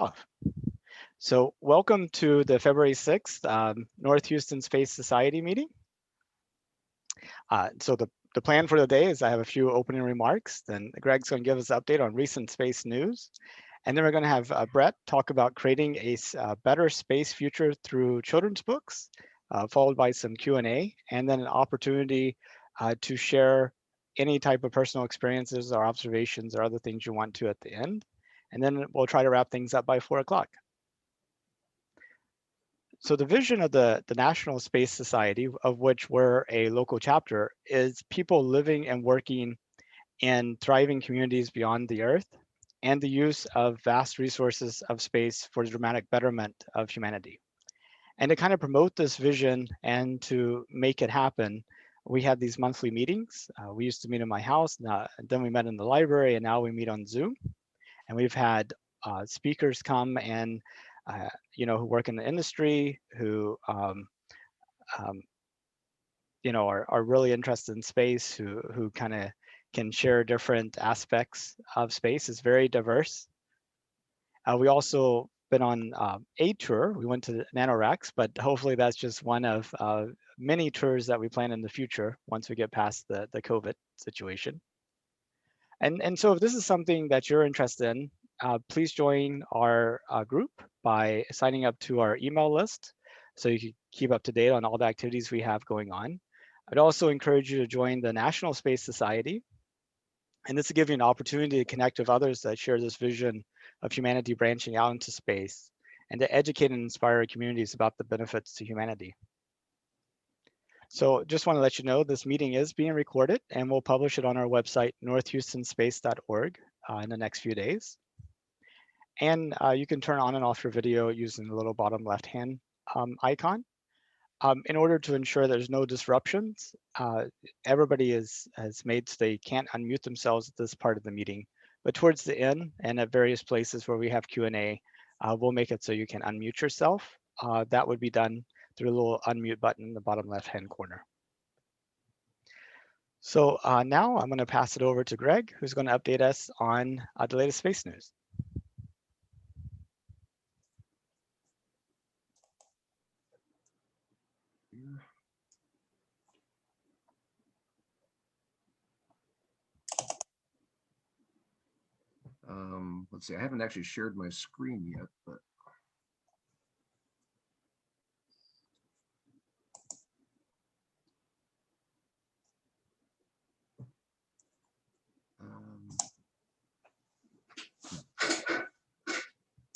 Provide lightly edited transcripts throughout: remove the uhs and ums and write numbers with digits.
off. So welcome to the February 6th North Houston Space Society meeting. So the plan for the day is I have a few opening remarks, then Greg's going to give us an update on recent space news, and then we're going to have Brett talk about creating a better space future through children's books, followed by some Q&A, and then an opportunity to share any type of personal experiences or observations or other things you want to at the end. And then we'll try to wrap things up by 4 o'clock. So the vision of the National Space Society, of which we're a local chapter, is people living and working in thriving communities beyond the Earth and the use of vast resources of space for the dramatic betterment of humanity. And to kind of promote this vision and to make it happen, we have these monthly meetings. We used to meet in my house, then we met in the library, and now we meet on Zoom. And we've had speakers come and who work in the industry, who are really interested in space, who kind of can share different aspects of space. It's very diverse. We also been on a tour. We went to NanoRacks, but hopefully that's just one of many tours that we plan in the future once we get past the COVID situation. And so if this is something that you're interested in, please join our group by signing up to our email list so you can keep up to date on all the activities we have going on. I'd also encourage you to join the National Space Society. And this will give you an opportunity to connect with others that share this vision of humanity branching out into space and to educate and inspire communities about the benefits to humanity. So just want to let you know this meeting is being recorded and we'll publish it on our website, northhoustonspace.org in the next few days. And you can turn on and off your video using the little bottom left-hand icon. In order to ensure there's no disruptions, everybody has made so they can't unmute themselves at this part of the meeting. But towards the end and at various places where we have Q&A, we'll make it so you can unmute yourself. That would be done through a little unmute button in the bottom left-hand corner. So now I'm going to pass it over to Greg, who's going to update us on the latest space news. Let's see, I haven't actually shared my screen yet, but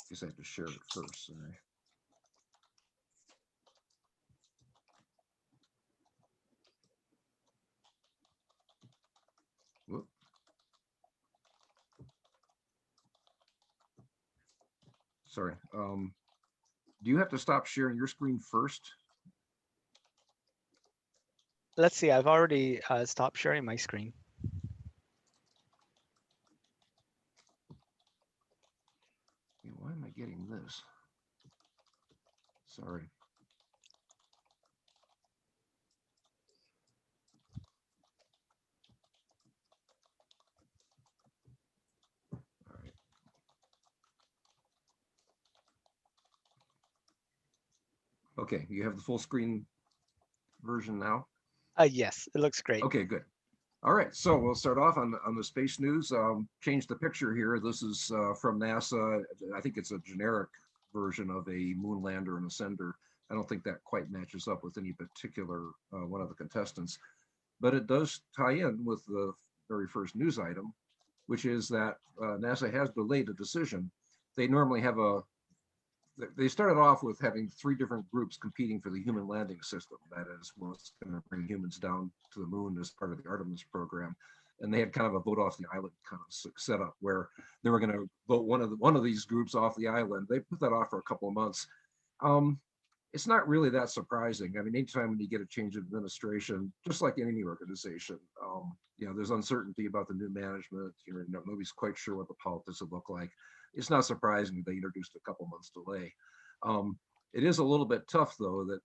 guess I have to share it first. Sorry. Whoop. Sorry. Do you have to stop sharing your screen first? Let's see, I've already stopped sharing my screen. Why am I getting this? Sorry. All right. Okay, you have the full screen version now? Yes, it looks great. Okay, good. All right, so we'll start off on the space news. Change the picture here. This is from NASA. I think it's a generic version of a moon lander and a sender. I don't think that quite matches up with any particular one of the contestants, but it does tie in with the very first news item, which is that NASA has delayed a decision. They normally have they started off with having 3 different groups competing for the human landing system. That is, what's going to bring humans down to the moon as part of the Artemis program. And they had kind of a vote off the island kind of set up where they were going to vote one of these groups off the island. They put that off for a couple of months. It's not really that surprising. I mean, anytime when you get a change of administration, just like in any organization, there's uncertainty about the new management. Nobody's quite sure what the politics will look like. It's not surprising that they introduced a couple months delay. It is a little bit tough, though, that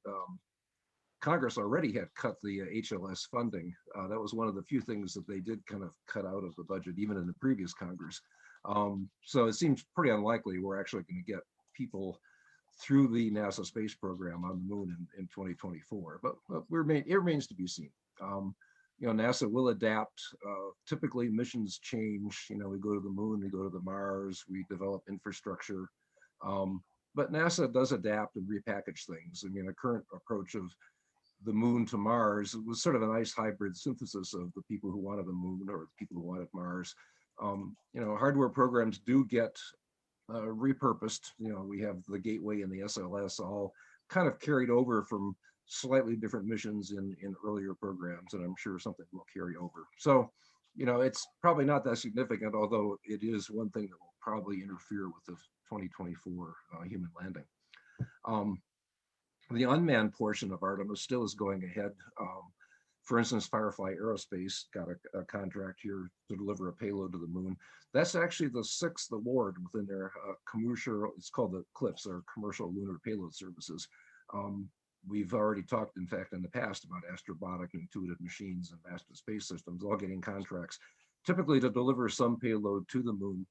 Congress already had cut the HLS funding. That was one of the few things that they did kind of cut out of the budget, even in the previous Congress. So it seems pretty unlikely we're actually going to get people through the NASA space program on the moon in 2024, but it remains to be seen. NASA will adapt. Typically, missions change. We go to the moon, we go to the Mars, we develop infrastructure. But NASA does adapt and repackage things. A current approach of the moon to Mars was sort of a nice hybrid synthesis of the people who wanted the moon or the people who wanted Mars. Hardware programs do get repurposed. We have the Gateway and the SLS all kind of carried over from slightly different missions in earlier programs, and I'm sure something will carry over. So, it's probably not that significant, although it is one thing that will probably interfere with the 2024 human landing. The unmanned portion of Artemis still is going ahead. For instance, Firefly Aerospace got a contract here to deliver a payload to the moon. That's actually the 6th award within their commercial, it's called the CLPS, or Commercial Lunar Payload Services. We've already talked, in fact, in the past about Astrobotic, Intuitive Machines, and Master Space Systems, all getting contracts, typically to deliver some payload to the moon.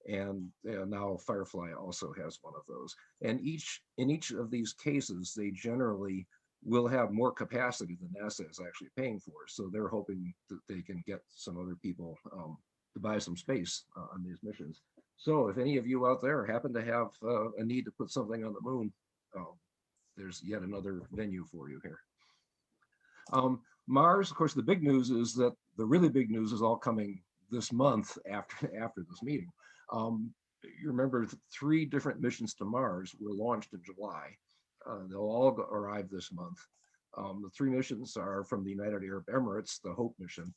And now Firefly also has one of those. And in each of these cases, they generally will have more capacity than NASA is actually paying for. So they're hoping that they can get some other people to buy some space on these missions. So if any of you out there happen to have a need to put something on the moon, there's yet another venue for you here. Mars, of course, the big news is that the really big news is all coming this month after this meeting. You remember 3 different missions to Mars were launched in July. They'll all arrive this month. The 3 missions are from the United Arab Emirates, the HOPE mission.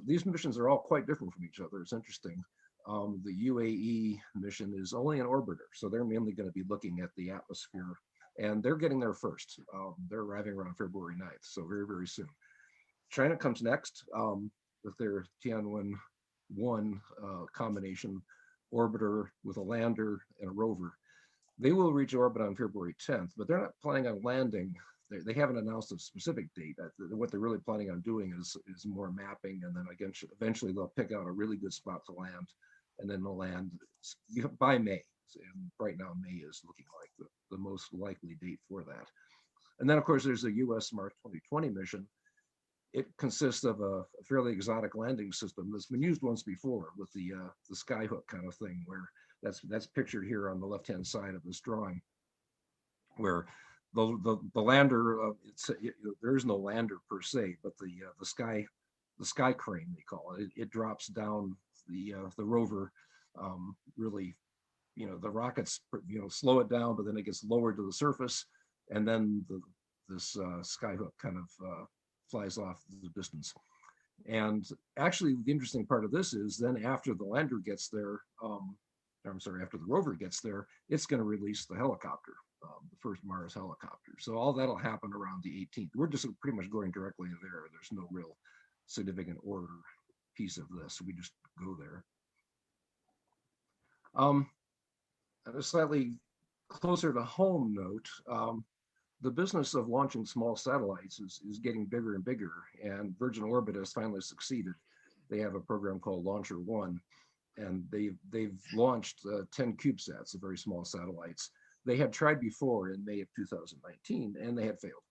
These missions are all quite different from each other. It's interesting. The UAE mission is only an orbiter, so they're mainly going to be looking at the atmosphere, and they're getting there first. They're arriving around February 9th, so very, very soon. China comes next with their Tianwen-1 combination orbiter with a lander and a rover. They will reach orbit on February 10th, but they're not planning on landing. They haven't announced a specific date. What they're really planning on doing is more mapping, and then eventually they'll pick out a really good spot to land, and then they'll land by May. And right now, May is looking like the most likely date for that. And then, of course, there's the US Mars 2020 mission. It consists of a fairly exotic landing system that's been used once before with the skyhook kind of thing, where that's pictured here on the left-hand side of this drawing, where the lander, there is no lander per se, but the sky crane, they call it. It drops down the rover. Really, the rockets slow it down, but then it gets lowered to the surface, and then this skyhook kind of flies off the distance. And actually, the interesting part of this is then after the lander gets there, after the rover gets there, it's going to release the helicopter, the first Mars helicopter. So all that'll happen around the 18th. We're just pretty much going directly there. There's no real significant order piece of this. We just go there. On a slightly closer to home note, the business of launching small satellites is getting bigger and bigger, and Virgin Orbit has finally succeeded. They have a program called Launcher One, and they've launched 10 CubeSats, very small satellites. They had tried before in May of 2019, and they had failed.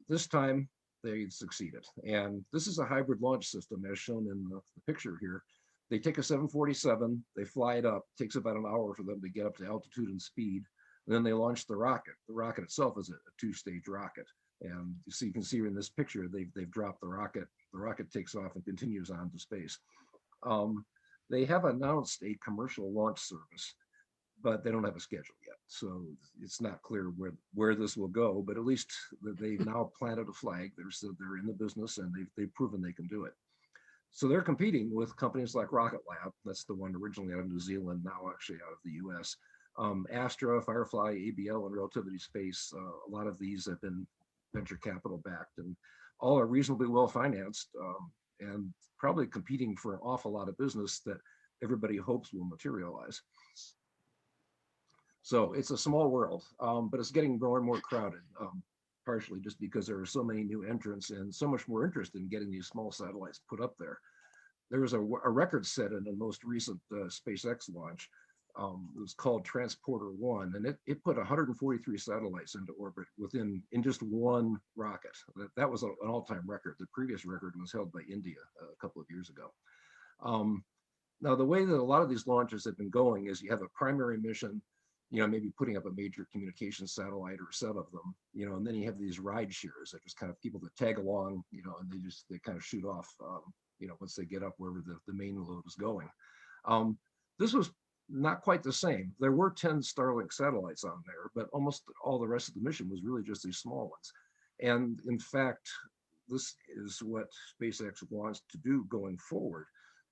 This time, they succeeded. And this is a hybrid launch system, as shown in the picture here. They take a 747, they fly it up. It takes about an hour for them to get up to altitude and speed. And then they launch the rocket. The rocket itself is a 2-stage rocket. And you can see in this picture, they've dropped the rocket. The rocket takes off and continues on to space. They have announced a commercial launch service, but they don't have a schedule yet. So it's not clear where this will go, but at least they've now planted a flag. They're in the business, and they've proven they can do it. So they're competing with companies like Rocket Lab. That's the one originally out of New Zealand, now actually out of the US. Astra, Firefly, ABL, and Relativity Space, a lot of these have been venture capital backed, and all are reasonably well financed, and probably competing for an awful lot of business that everybody hopes will materialize. So it's a small world, but it's getting more and more crowded, partially just because there are so many new entrants and so much more interest in getting these small satellites put up there. there was a record set in the most recent SpaceX launch. It was called Transporter 1, and it put 143 satellites into orbit in just one rocket. That was an all-time record. The previous record was held by India a couple of years ago. Now, the way that a lot of these launches have been going is you have a primary mission, maybe putting up a major communications satellite or a set of them, and then you have these ride shares that just kind of people that tag along, and they kind of shoot off, once they get up wherever the main load is going. This was not quite the same. There were 10 Starlink satellites on there, but almost all the rest of the mission was really just these small ones. And in fact, this is what SpaceX wants to do going forward.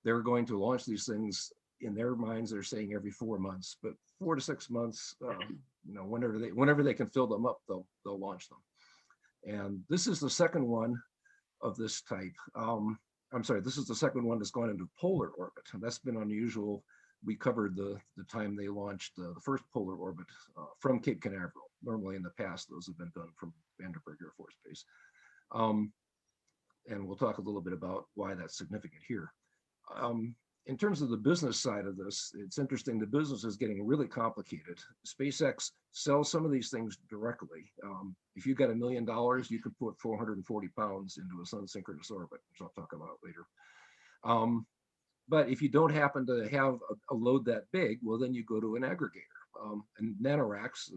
They're going to launch these things, in their minds, they're saying every 4 months, but 4 to 6 months, whenever they can fill them up, they'll launch them. And this is the second one of this type. I'm sorry, this is the second one that's gone into polar orbit. And that's been unusual. We covered the time they launched the first polar orbit from Cape Canaveral. Normally in the past, those have been done from Vandenberg Air Force Base. And we'll talk a little bit about why that's significant here. In terms of the business side of this, it's interesting. The business is getting really complicated. SpaceX sells some of these things directly. If you got $1 million, you could put 440 pounds into a sun-synchronous orbit, which I'll talk about later. But if you don't happen to have a load that big, well, then you go to an aggregator. And NanoRacks,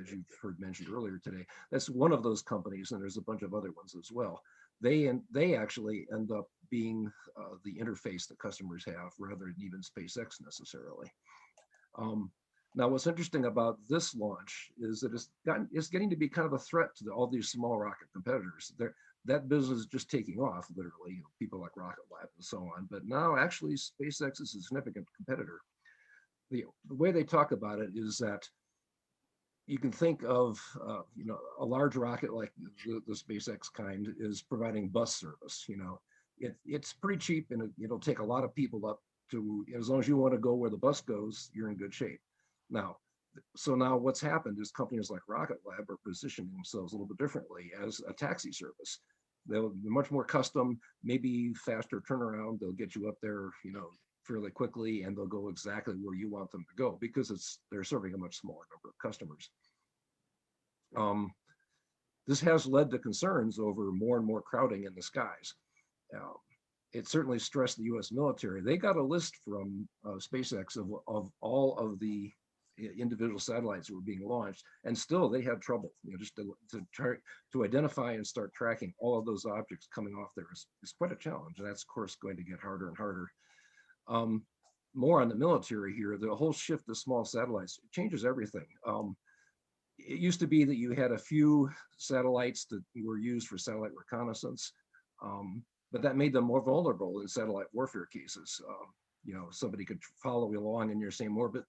as you've heard mentioned earlier today, that's one of those companies, and there's a bunch of other ones as well. They actually end up being the interface that customers have rather than even SpaceX necessarily. Now, what's interesting about this launch is that it's getting to be kind of a threat to all these small rocket competitors. That business is just taking off, literally, people like Rocket Lab and so on. But now, actually, SpaceX is a significant competitor. The way they talk about it is that you can think of, a large rocket like the SpaceX kind is providing bus service. It's pretty cheap, and it'll take a lot of people up to, as long as you want to go where the bus goes, you're in good shape. Now what's happened is companies like Rocket Lab are positioning themselves a little bit differently as a taxi service. They'll be much more custom, maybe faster turnaround. They'll get you up there, fairly quickly, and they'll go exactly where you want them to go because they're serving a much smaller number of customers. This has led to concerns over more and more crowding in the skies. It certainly stressed the U.S. military. They got a list from SpaceX of all of the individual satellites that were being launched, and still they had trouble. Just to try to identify and start tracking all of those objects coming off there is quite a challenge. And that's, of course, going to get harder and harder. More on the military here, the whole shift to small satellites changes everything. It used to be that you had a few satellites that were used for satellite reconnaissance, but that made them more vulnerable in satellite warfare cases. Somebody could follow along in your same orbit,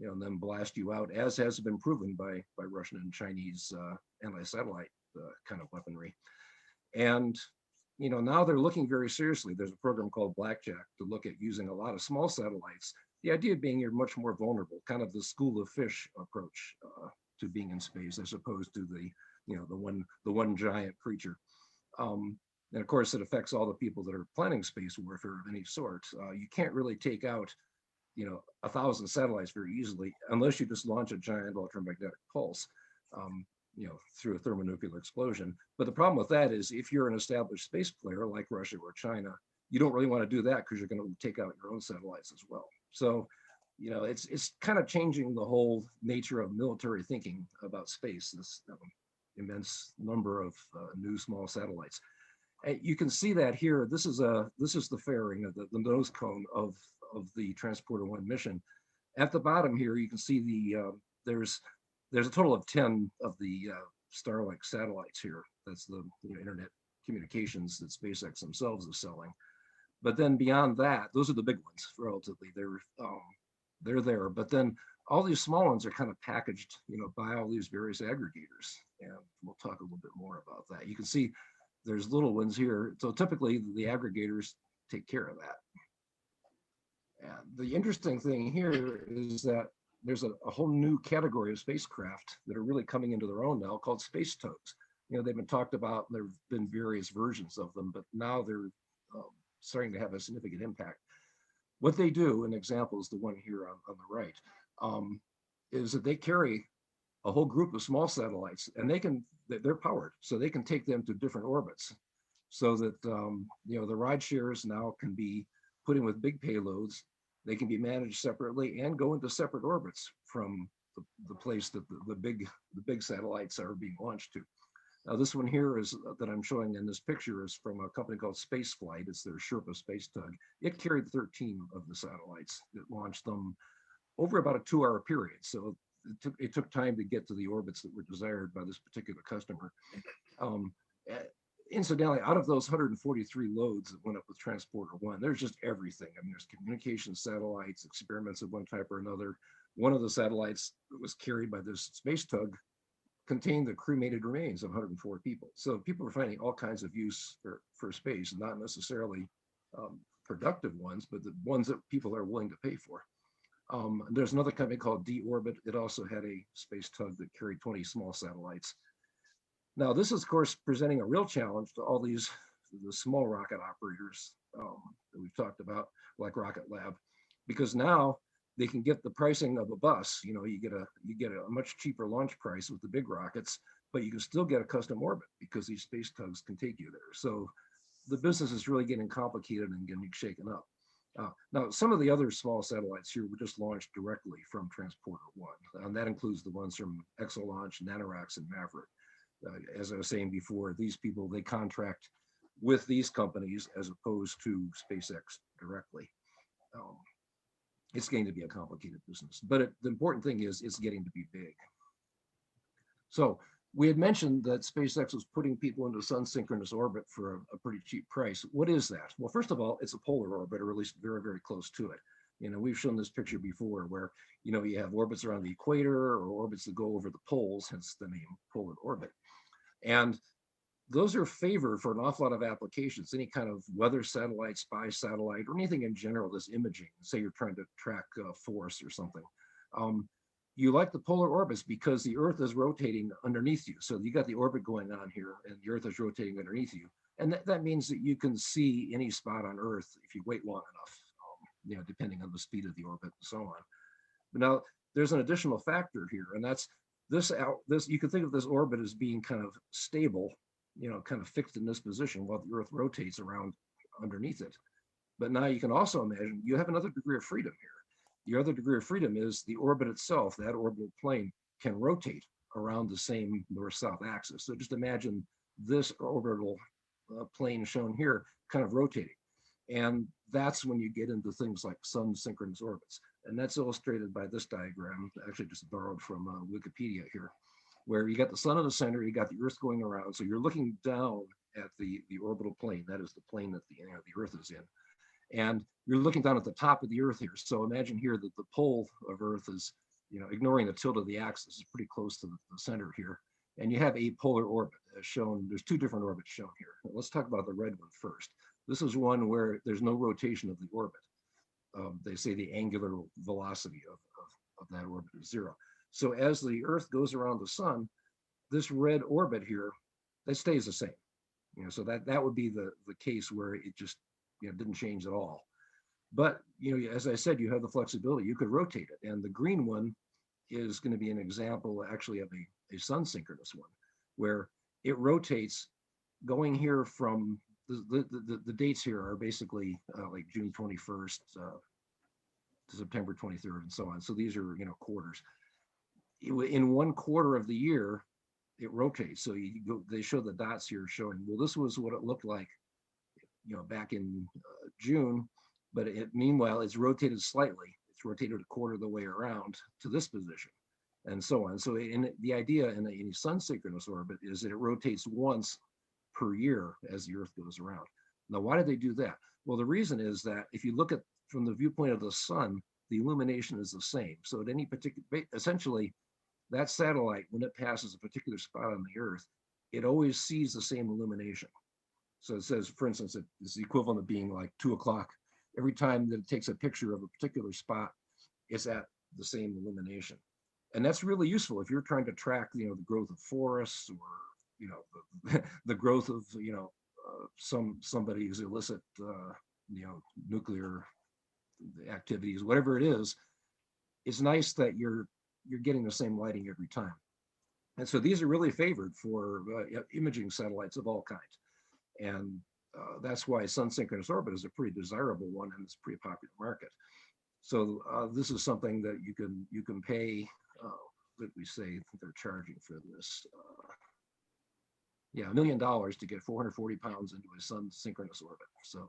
and then blast you out, as has been proven by Russian and Chinese anti-satellite kind of weaponry. And now they're looking very seriously. There's a program called Blackjack to look at using a lot of small satellites. The idea being you're much more vulnerable, kind of the school of fish approach to being in space, as opposed to the one giant creature. And of course, it affects all the people that are planning space warfare of any sort. You can't really take out 1,000 satellites very easily unless you just launch a giant electromagnetic pulse. Through a thermonuclear explosion. But the problem with that is if you're an established space player like Russia or China, you don't really want to do that because you're going to take out your own satellites as well. So, it's kind of changing the whole nature of military thinking about space, this immense number of new small satellites. And you can see that here. This is the fairing of the nose cone of the Transporter 1 mission. At the bottom here, you can see there's a total of 10 of the Starlink satellites here. That's the internet communications that SpaceX themselves is selling. But then beyond that, those are the big ones relatively. They're there. But then all these small ones are kind of packaged, by all these various aggregators. And we'll talk a little bit more about that. You can see there's little ones here. So typically the aggregators take care of that. And the interesting thing here is that there's a whole new category of spacecraft that are really coming into their own now called space tows. They've been talked about, and there have been various versions of them, but now they're starting to have a significant impact. What they do, an example is the one here on the right, is that they carry a whole group of small satellites, and they're powered, so they can take them to different orbits, so that the ride shares now can be put in with big payloads. They can be managed separately and go into separate orbits from the place that the big satellites are being launched to. Now, this one here is that I'm showing in this picture is from a company called Spaceflight. It's their Sherpa space tug. It carried 13 of the satellites. It launched them over about a 2-hour period. So it took time to get to the orbits that were desired by this particular customer. Incidentally, out of those 143 loads that went up with Transporter 1, there's just everything. I mean, there's communication satellites, experiments of one type or another. One of the satellites that was carried by this space tug contained the cremated remains of 104 people. So people are finding all kinds of use for space, not necessarily productive ones, but the ones that people are willing to pay for. There's another company called D-Orbit. It also had a space tug that carried 20 small satellites. Now, this is, of course, presenting a real challenge to all the small rocket operators that we've talked about, like Rocket Lab, because now they can get the pricing of a bus. You get a much cheaper launch price with the big rockets, but you can still get a custom orbit because these space tugs can take you there. So the business is really getting complicated and getting shaken up. Now, some of the other small satellites here were just launched directly from Transporter 1, and that includes the ones from Exolaunch, Nanoracks, and Maverick. As I was saying before, these people, they contract with these companies as opposed to SpaceX directly. It's going to be a complicated business, but the important thing is it's getting to be big. So we had mentioned that SpaceX was putting people into sun synchronous orbit for a pretty cheap price. What is that? Well, first of all, it's a polar orbit, or at least very, very close to it. We've shown this picture before where, you have orbits around the equator or orbits that go over the poles, hence the name polar orbit. And those are favored for an awful lot of applications, any kind of weather satellite, spy satellite, or anything in general that's imaging. Say you're trying to track force or something. You like the polar orbits because the Earth is rotating underneath you. So you got the orbit going on here, and the Earth is rotating underneath you. And that means that you can see any spot on Earth if you wait long enough, depending on the speed of the orbit and so on. But now there's an additional factor here, and that's this. You can think of this orbit as being kind of stable, kind of fixed in this position while the Earth rotates around underneath it. But now you can also imagine you have another degree of freedom here. The other degree of freedom is the orbit itself, that orbital plane, can rotate around the same north-south axis. So just imagine this orbital plane shown here kind of rotating. And that's when you get into things like sun synchronous orbits. And that's illustrated by this diagram, actually just borrowed from Wikipedia here, where you got the sun in the center, you got the Earth going around. So you're looking down at the orbital plane. That is the plane that the Earth is in. And you're looking down at the top of the Earth here. So imagine here that the pole of Earth is, ignoring the tilt of the axis, is pretty close to the center here. And you have a polar orbit as shown. There's two different orbits shown here. Let's talk about the red one first. This is one where there's no rotation of the orbit. They say the angular velocity of that orbit is 0. So as the Earth goes around the sun, this red orbit here, that stays the same. So that would be the case where it just didn't change at all. But as I said, you have the flexibility. You could rotate it, and the green one is going to be an example actually of a sun synchronous one, where it rotates going here from the dates here are basically like June 21st to September 23rd and so on. So these are quarters. In 1/4 of the year, it rotates. So they show the dots here showing, well, this was what it looked like back in June, but meanwhile it's rotated slightly. It's rotated 1/4 of the way around to this position, and so on. So the idea in a sun synchronous orbit is that it rotates once per year as the Earth goes around. Now, why did they do that? Well, the reason is that if you look at from the viewpoint of the sun, the illumination is the same. So at any particular, essentially, that satellite, when it passes a particular spot on the Earth, it always sees the same illumination. So it says, for instance, it's the equivalent of being like 2 o'clock. Every time that it takes a picture of a particular spot, it's at the same illumination. And that's really useful if you're trying to track, the growth of forests or, the growth of, somebody's illicit nuclear activities, whatever it is, it's nice that you're getting the same lighting every time. And so these are really favored for imaging satellites of all kinds. And that's why sun synchronous orbit is a pretty desirable one, and it's a pretty popular market. So this is something that you can pay. What we say they're charging for this? Yeah, $1 million to get 440 pounds into a sun synchronous orbit. So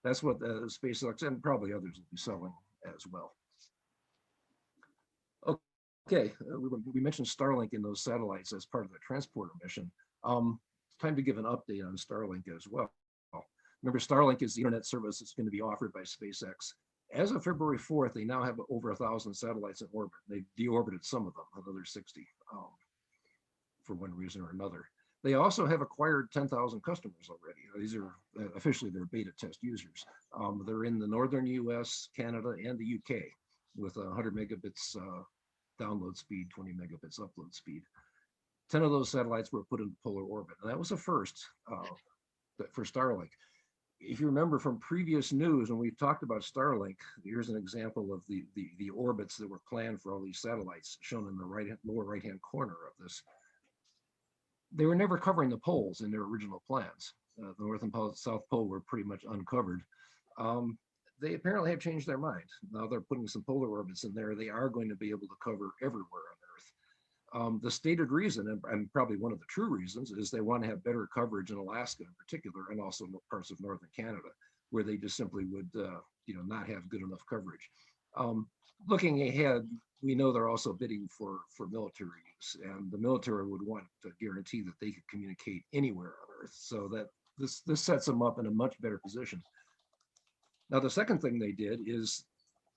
that's what the SpaceX and probably others will be selling as well. Okay, we mentioned Starlink in those satellites as part of the transporter mission. It's time to give an update on Starlink as well. Remember, Starlink is the internet service that's going to be offered by SpaceX. As of February 4th, they now have over 1,000 satellites in orbit. They've deorbited some of them, another 60, for one reason or another. They also have acquired 10,000 customers already. These are officially their beta test users. They're in the northern US, Canada, and the UK with 100 megabits download speed, 20 megabits upload speed. 10 of those satellites were put into polar orbit, and that was a first for Starlink. If you remember from previous news, when we've talked about Starlink, here's an example of the orbits that were planned for all these satellites shown in the lower right-hand corner of this. They were never covering the poles in their original plans. The North and South Pole were pretty much uncovered. They apparently have changed their mind. Now they're putting some polar orbits in there. They are going to be able to cover everywhere on Earth. The stated reason, and probably one of the true reasons, is they want to have better coverage in Alaska in particular, and also parts of northern Canada, where they just simply would not have good enough coverage. Looking ahead, we know they're also bidding for military use, and the military would want to guarantee that they could communicate anywhere on Earth, so that this sets them up in a much better position. Now, the second thing they did is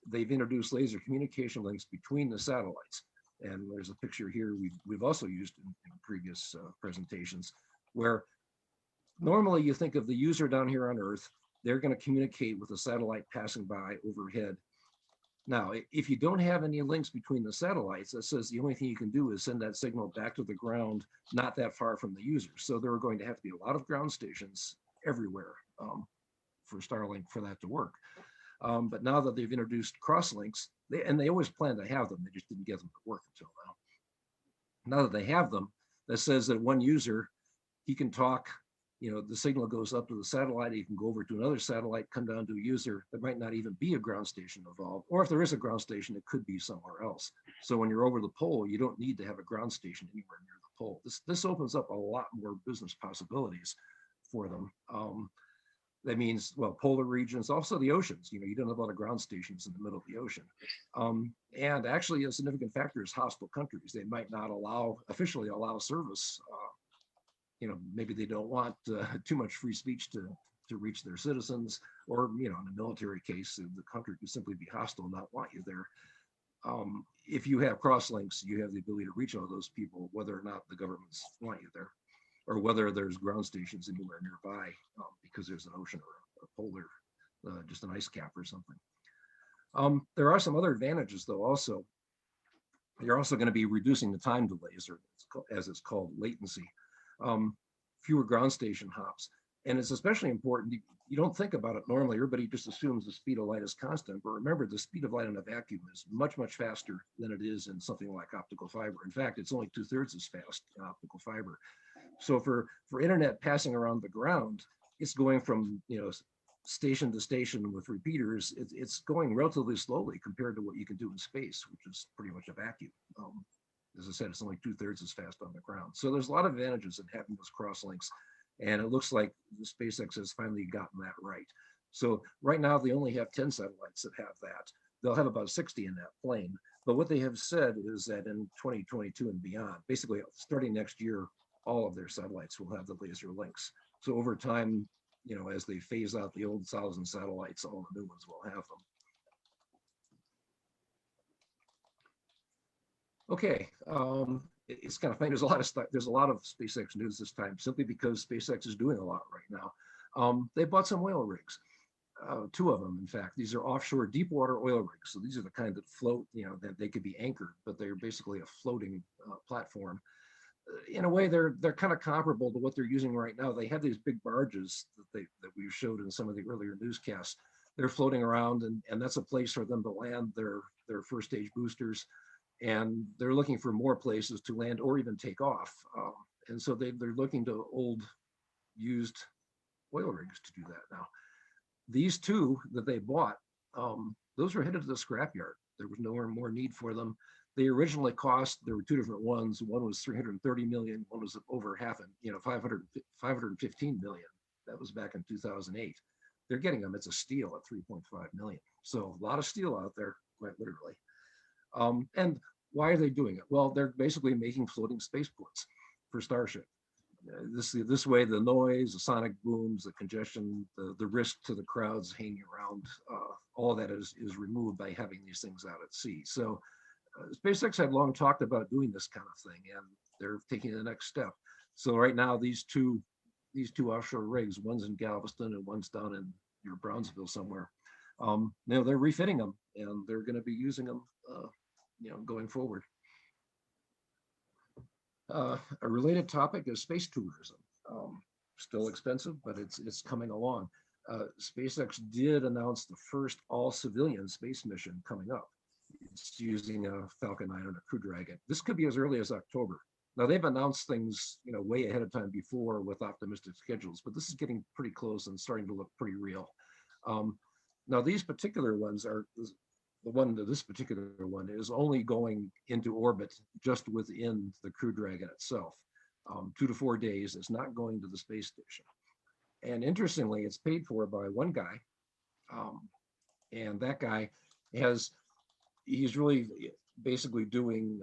they've introduced laser communication links between the satellites. And there's a picture here we've also used in previous presentations, where normally you think of the user down here on Earth, they're going to communicate with a satellite passing by overhead. Now, if you don't have any links between the satellites, that says the only thing you can do is send that signal back to the ground, not that far from the user. So there are going to have to be a lot of ground stations everywhere for Starlink for that to work. But now that they've introduced crosslinks, they always planned to have them, they just didn't get them to work until now. Now that they have them, that says that one user, he can talk, the signal goes up to the satellite, he can go over to another satellite, come down to a user. There might not even be a ground station involved, or if there is a ground station, it could be somewhere else. So when you're over the pole, you don't need to have a ground station anywhere near the pole. This opens up a lot more business possibilities for them. That means, well, polar regions, also the oceans. You don't have a lot of ground stations in the middle of the ocean. And actually a significant factor is hostile countries. They might not officially allow service. Maybe they don't want too much free speech to reach their citizens, or, in a military case, the country could simply be hostile and not want you there. If you have crosslinks, you have the ability to reach all those people, whether or not the governments want you there, or whether there's ground stations anywhere nearby because there's an ocean or a polar, just an ice cap or something. There are some other advantages, though, also. You're also going to be reducing the time delays, or as it's called, latency. Fewer ground station hops. And it's especially important, you don't think about it normally, everybody just assumes the speed of light is constant, but remember, the speed of light in a vacuum is much, much faster than it is in something like optical fiber. In fact, it's only 2/3 as fast in optical fiber. So for internet passing around the ground, it's going from station to station with repeaters. It's going relatively slowly compared to what you can do in space, which is pretty much a vacuum. As I said, it's only 2/3 as fast on the ground. So there's a lot of advantages in having those crosslinks, and it looks like the SpaceX has finally gotten that right. So right now they only have 10 satellites that have that. They'll have about 60 in that plane. But what they have said is that in 2022 and beyond, basically starting next year, all of their satellites will have the laser links. So over time, as they phase out the old 1,000 satellites, all the new ones will have them. Okay, it's kind of funny. There's a lot of stuff. There's a lot of SpaceX news this time, simply because SpaceX is doing a lot right now. They bought some oil rigs, 2 of them, in fact. These are offshore deep water oil rigs. So these are the kind that float, that they could be anchored, but they're basically a floating platform. in a way, they're kind of comparable to what they're using right now. They have these big barges that we showed in some of the earlier newscasts. They're floating around, and that's a place for them to land their first stage boosters, and they're looking for more places to land or even take off. And so they're looking to old, used oil rigs to do that now. These two that they bought, those were headed to the scrapyard. There was nowhere more need for them. They originally cost, there were two different ones. One was 330 million, one was over half, 515 million. That was back in 2008. They're getting them, it's a steal at 3.5 million. So a lot of steel out there, quite literally. And why are they doing it? Well, they're basically making floating spaceports for Starship. This way, the noise, the sonic booms, the congestion, the risk to the crowds hanging around, all that is removed by having these things out at sea. So SpaceX had long talked about doing this kind of thing, and they're taking the next step. So right now, these two offshore rigs, one's in Galveston and one's down in Brownsville somewhere. They're refitting them, and they're going to be using them, going forward. A related topic is space tourism. Still expensive, but it's coming along. SpaceX did announce the first all-civilian space mission coming up. It's using a Falcon 9 and a Crew Dragon. This could be as early as October. Now they've announced things, way ahead of time before with optimistic schedules, but this is getting pretty close and starting to look pretty real. Now these particular ones are this particular one is only going into orbit just within the Crew Dragon itself. 2 to 4 days. It's not going to the space station. And interestingly, it's paid for by one guy. And that guy he's really basically doing,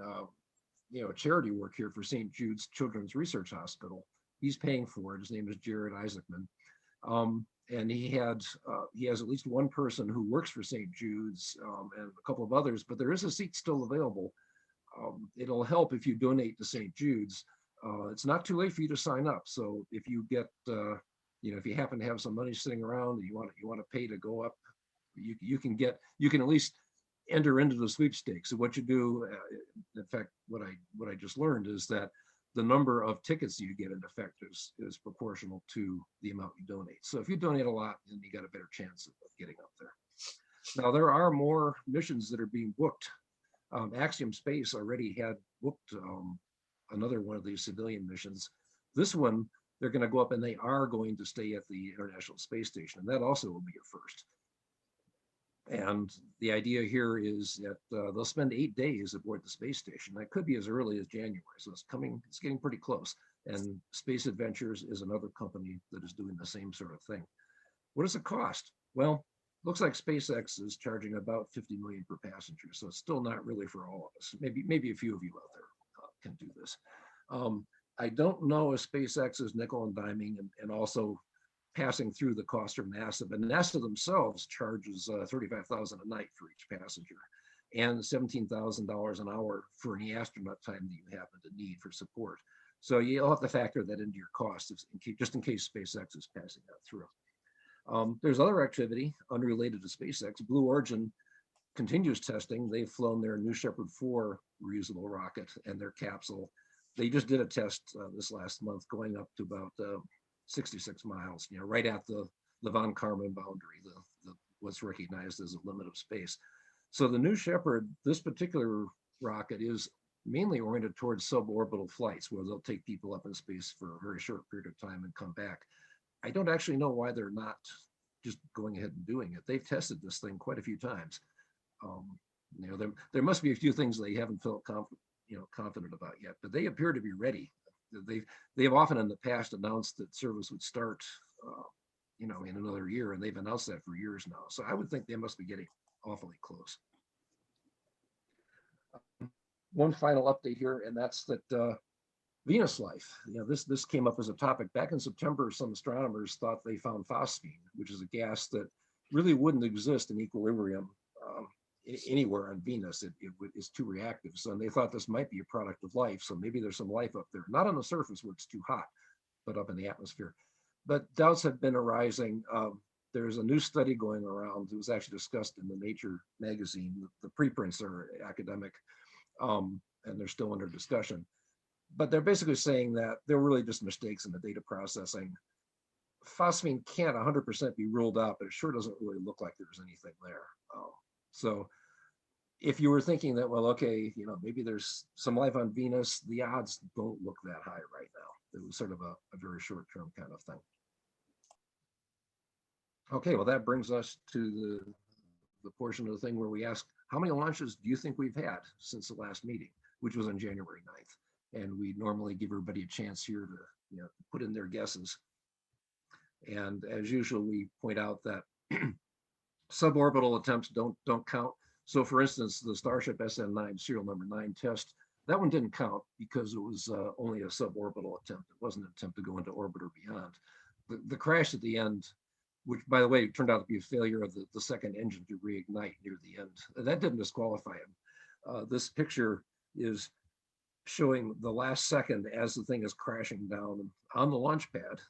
charity work here for St. Jude's Children's Research Hospital. He's paying for it. His name is Jared Isaacman. And he has at least one person who works for St. Jude's and a couple of others, but there is a seat still available. It'll help if you donate to St. Jude's. It's not too late for you to sign up. So if you get, if you happen to have some money sitting around and you want to pay to go up, you can at least enter into the sweepstakes. So what you do, in fact, what I just learned is that the number of tickets you get in effect is proportional to the amount you donate. So if you donate a lot, then you got a better chance of getting up there. Now there are more missions that are being booked. Axiom Space already had booked another one of these civilian missions. This one, they're going to go up and they are going to stay at the International Space Station, and that also will be a first. And the idea here is that they'll spend 8 days aboard the space station. That could be as early as January. So it's getting pretty close. And Space Adventures is another company that is doing the same sort of thing. What does it cost? Well, looks like SpaceX is charging about 50 million per passenger. So it's still not really for all of us. Maybe a few of you out there can do this. I don't know if SpaceX is nickel and diming and also passing through the cost from NASA, but NASA themselves charges $35,000 a night for each passenger and $17,000 an hour for any astronaut time that you happen to need for support. So you'll have to factor that into your costs just in case SpaceX is passing that through. There's other activity unrelated to SpaceX. Blue Origin continues testing. They've flown their New Shepard 4 reusable rocket and their capsule. They just did a test this last month going up to about 66 miles, right at the von Karman boundary, what's recognized as a limit of space. So the New Shepard, this particular rocket is mainly oriented towards suborbital flights where they'll take people up in space for a very short period of time and come back. I don't actually know why they're not just going ahead and doing it. They've tested this thing quite a few times. There must be a few things they haven't felt confident about yet, but they appear to be ready. They've often in the past announced that service would start, in another year, and they've announced that for years now. So I would think they must be getting awfully close. One final update here, and that's that Venus life. This came up as a topic back in September. Some astronomers thought they found phosphine, which is a gas that really wouldn't exist in equilibrium anywhere on Venus. It's too reactive. So they thought this might be a product of life. So maybe there's some life up there, not on the surface where it's too hot, but up in the atmosphere. But doubts have been arising. There's a new study going around. It was actually discussed in the Nature magazine. The preprints are academic, and they're still under discussion. but they're basically saying that they're really just mistakes in the data processing. Phosphine can't 100% be ruled out, but it sure doesn't really look like there's anything there. So if you were thinking that, well, okay, maybe there's some life on Venus, the odds don't look that high right now. It was sort of a very short-term kind of thing. Okay, well, that brings us to the portion of the thing where we ask, how many launches do you think we've had since the last meeting, which was on January 9th? And we normally give everybody a chance here to put in their guesses. And as usual, we point out that suborbital attempts don't count. So for instance, the Starship SN9 serial number 9 test, that one didn't count because it was only a suborbital attempt. It wasn't an attempt to go into orbit or beyond. The crash at the end, which by the way, turned out to be a failure of the second engine to reignite near the end, that didn't disqualify him. This picture is showing the last second as the thing is crashing down on the launch pad.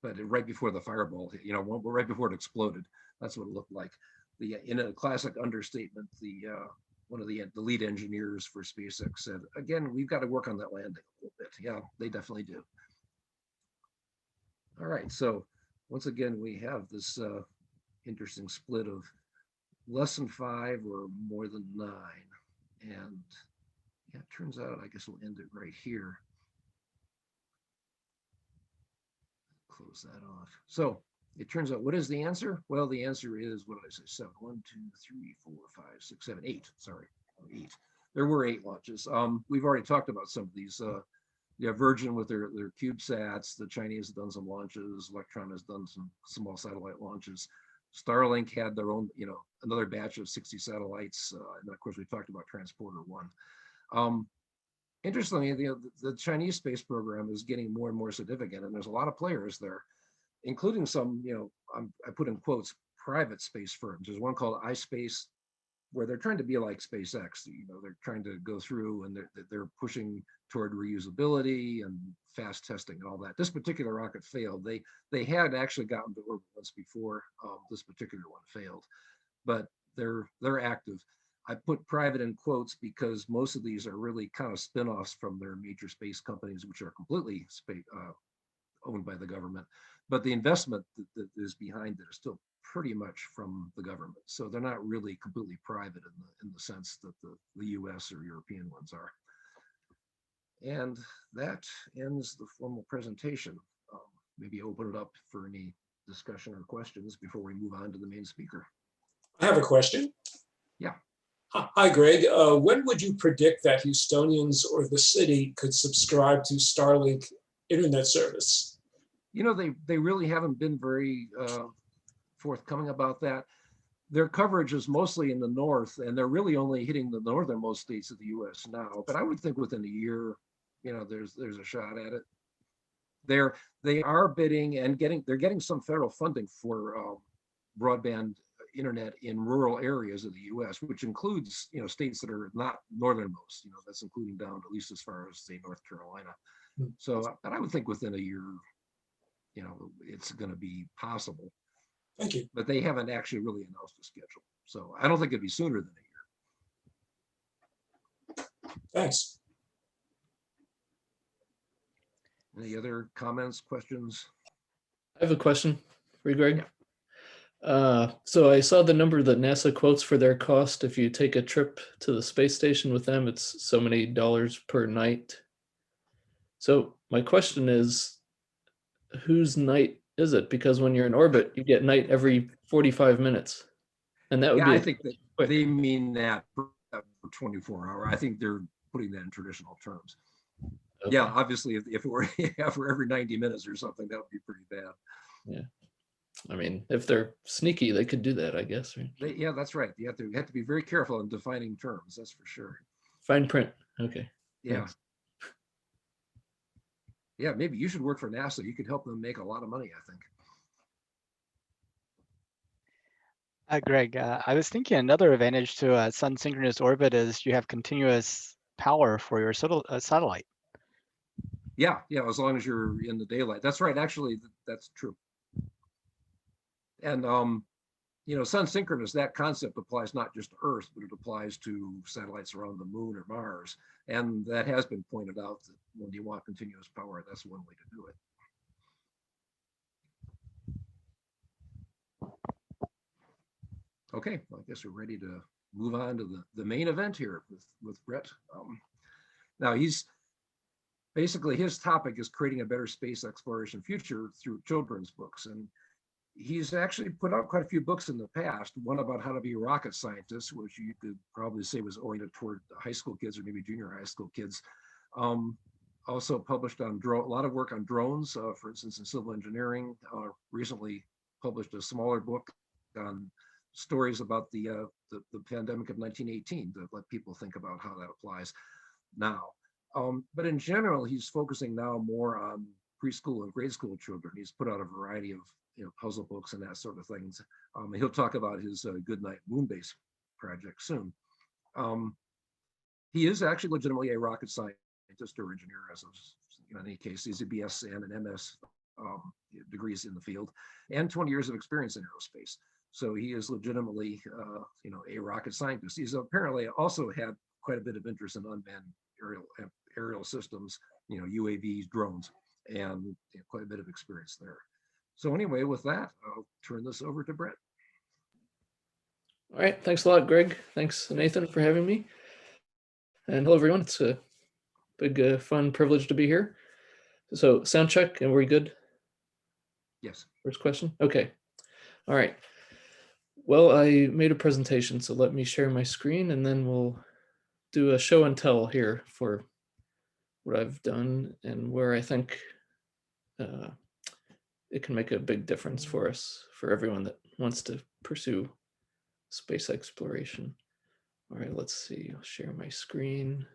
But right before the fireball, right before it exploded, that's what it looked like. In a classic understatement, one of the lead engineers for SpaceX said, again, we've got to work on that landing a little bit. Yeah, they definitely do. All right, so once again, we have this interesting split of less than 5 or more than 9. And yeah, it turns out, I guess we'll end it right here. Close that off. So it turns out, what is the answer? Well, the answer is, what did I say? 7, 1, 2, 3, 4, 5, 6, 7, 8. Sorry, 8. There were 8 launches. We've already talked about some of these. Virgin with their CubeSats. The Chinese have done some launches. Electron has done some small satellite launches. Starlink had their own, another batch of 60 satellites. And of course, we talked about Transporter 1. Interestingly, the Chinese space program is getting more and more significant, and there's a lot of players there, including some, I put in quotes, private space firms. There's one called iSpace, where they're trying to be like SpaceX. They're trying to go through and they're pushing toward reusability and fast testing and all that. This particular rocket failed. They had actually gotten to orbit once before. This particular one failed, but they're active. I put private in quotes because most of these are really kind of spin-offs from their major space companies, which are completely owned by the government. But the investment that is behind it is still pretty much from the government. So they're not really completely private in the sense that the US or European ones are. And that ends the formal presentation. Maybe open it up for any discussion or questions before we move on to the main speaker. I have a question. Yeah. Hi, Greg. When would you predict that Houstonians or the city could subscribe to Starlink internet service? They really haven't been very forthcoming about that. Their coverage is mostly in the north, and they're really only hitting the northernmost states of the U.S. now. But I would think within a year, there's a shot at it. They are bidding and they're getting some federal funding for broadband internet in rural areas of the U.S., which includes states that are not northernmost. That's including down at least as far as say North Carolina. So, but I would think within a year, it's going to be possible. Thank you. But they haven't actually really announced a schedule, so I don't think it'd be sooner than a year. Thanks. Any other comments, questions? I have a question for you, Greg. Yeah. So I saw the number that NASA quotes for their cost. If you take a trip to the space station with them, it's so many dollars per night. So my question is, whose night is it? Because when you're in orbit, you get night every 45 minutes. And that would be I think that quick. they mean that for 24 hour. I think they're putting that in traditional terms. Okay. Yeah, obviously, if it were for every 90 minutes or something, that would be pretty bad. Yeah. I mean, if they're sneaky, they could do that, I guess. Right? Yeah, that's right. You have to be very careful in defining terms. That's for sure. Fine print. Okay. Yeah. Thanks. Yeah, maybe you should work for NASA. You could help them make a lot of money, I think. Greg, I was thinking another advantage to a sun synchronous orbit is you have continuous power for your satellite. Yeah, as long as you're in the daylight. That's right. Actually, that's true. And you know, sun synchronous, that concept applies not just to Earth, but it applies to satellites around the moon or Mars. And that has been pointed out that when you want continuous power, that's one way to do it. Okay, well, I guess we're ready to move on to the main event here with Brett. Now he's basically, his topic is creating a better space exploration future through children's books. And he's actually put out quite a few books in the past, one about how to be a rocket scientist, which you could probably say was oriented toward high school kids or maybe junior high school kids. Also published on a lot of work on drones, for instance, in civil engineering. Recently published a smaller book on stories about the pandemic of 1918 to let people think about how that applies now. But in general, he's focusing now more on preschool and grade school children. He's put out a variety of puzzle books and that sort of things. He'll talk about his Goodnight Moonbase project soon. He is actually legitimately a rocket scientist or engineer, as in any case. He's a BS and an MS degrees in the field, and 20 years of experience in aerospace. So he is legitimately, a rocket scientist. He's apparently also had quite a bit of interest in unmanned aerial systems, UAVs, drones, and quite a bit of experience there. So anyway, with that, I'll turn this over to Brett. All right, thanks a lot, Greg. Thanks, Nathan, for having me. And hello, everyone. It's a big, fun privilege to be here. So sound check, and we're good? Yes. First question? Okay. All right. Well, I made a presentation, so let me share my screen, and then we'll do a show and tell here for what I've done and where I think it can make a big difference for us, for everyone that wants to pursue space exploration. All right, let's see. I'll share my screen.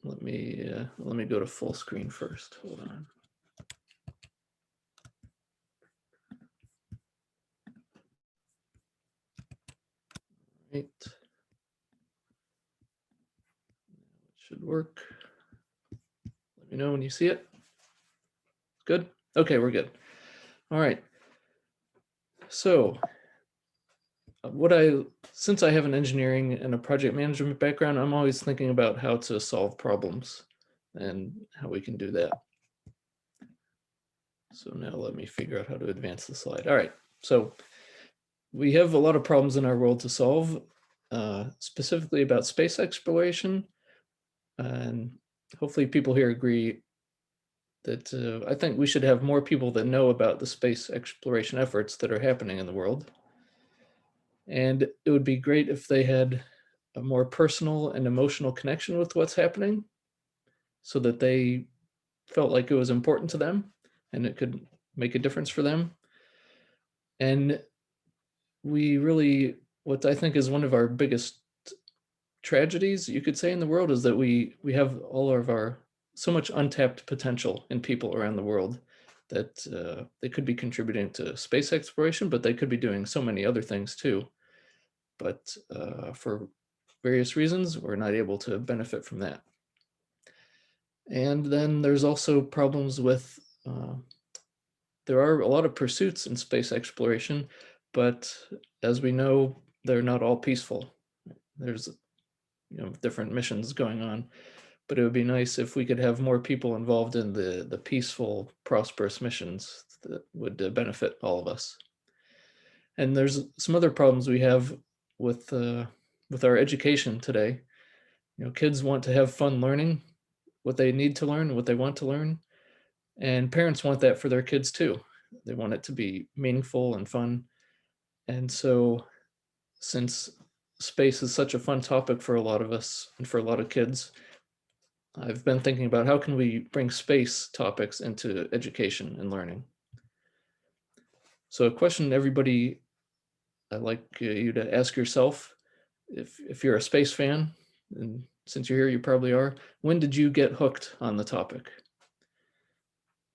Let me go to full screen first. Hold on. Right. It should work. Let me know when you see it. Good? Okay, we're good. All right. So since I have an engineering and a project management background, I'm always thinking about how to solve problems and how we can do that. So now let me figure out how to advance the slide. All right, so we have a lot of problems in our world to solve, specifically about space exploration. And hopefully people here agree that I think we should have more people that know about the space exploration efforts that are happening in the world. And it would be great if they had a more personal and emotional connection with what's happening so that they felt like it was important to them and it could make a difference for them. And what I think is one of our biggest tragedies, you could say, in the world is that we have all of so much untapped potential in people around the world that they could be contributing to space exploration, but they could be doing so many other things too. But for various reasons, we're not able to benefit from that. And then there's also problems with, there are a lot of pursuits in space exploration, but as we know, they're not all peaceful. There's different missions going on, but it would be nice if we could have more people involved in the peaceful, prosperous missions that would benefit all of us. And there's some other problems we have with our education today. Kids want to have fun learning what they need to learn, what they want to learn, and parents want that for their kids too. They want it to be meaningful and fun. And so, since space is such a fun topic for a lot of us and for a lot of kids, I've been thinking about how can we bring space topics into education and learning. So a question everybody, I'd like you to ask yourself, if you're a space fan, and since you're here, you probably are, when did you get hooked on the topic?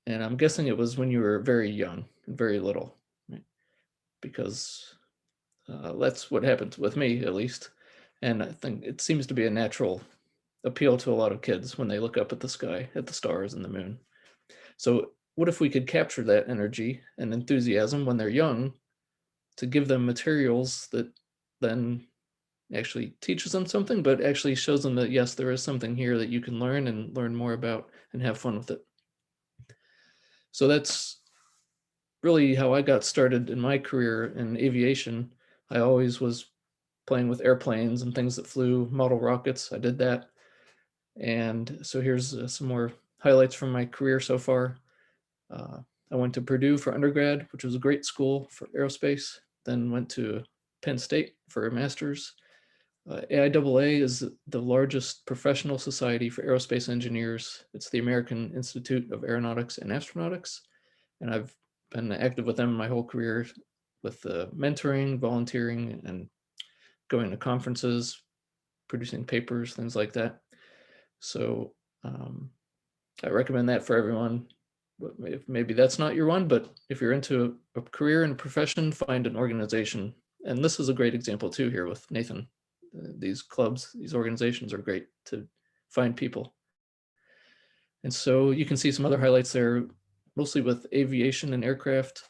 And I'm guessing it was when you were very young, very little, right? Because that's what happened with me, at least. And I think it seems to be a natural appeal to a lot of kids when they look up at the sky, at the stars and the moon. So what if we could capture that energy and enthusiasm when they're young to give them materials that then actually teaches them something, but actually shows them that, yes, there is something here that you can learn and learn more about and have fun with it. So that's really how I got started in my career in aviation. I always was playing with airplanes and things that flew, model rockets. I did that. And so here's some more highlights from my career so far. I went to Purdue for undergrad, which was a great school for aerospace, then went to Penn State for a master's. AIAA is the largest professional society for aerospace engineers. It's the American Institute of Aeronautics and Astronautics. And I've been active with them my whole career with mentoring, volunteering, and going to conferences, producing papers, things like that. So I recommend that for everyone. Maybe that's not your one, but if you're into a career and a profession, find an organization. And this is a great example too here with Nathan. These clubs, these organizations are great to find people. And so you can see some other highlights there, mostly with aviation and aircraft.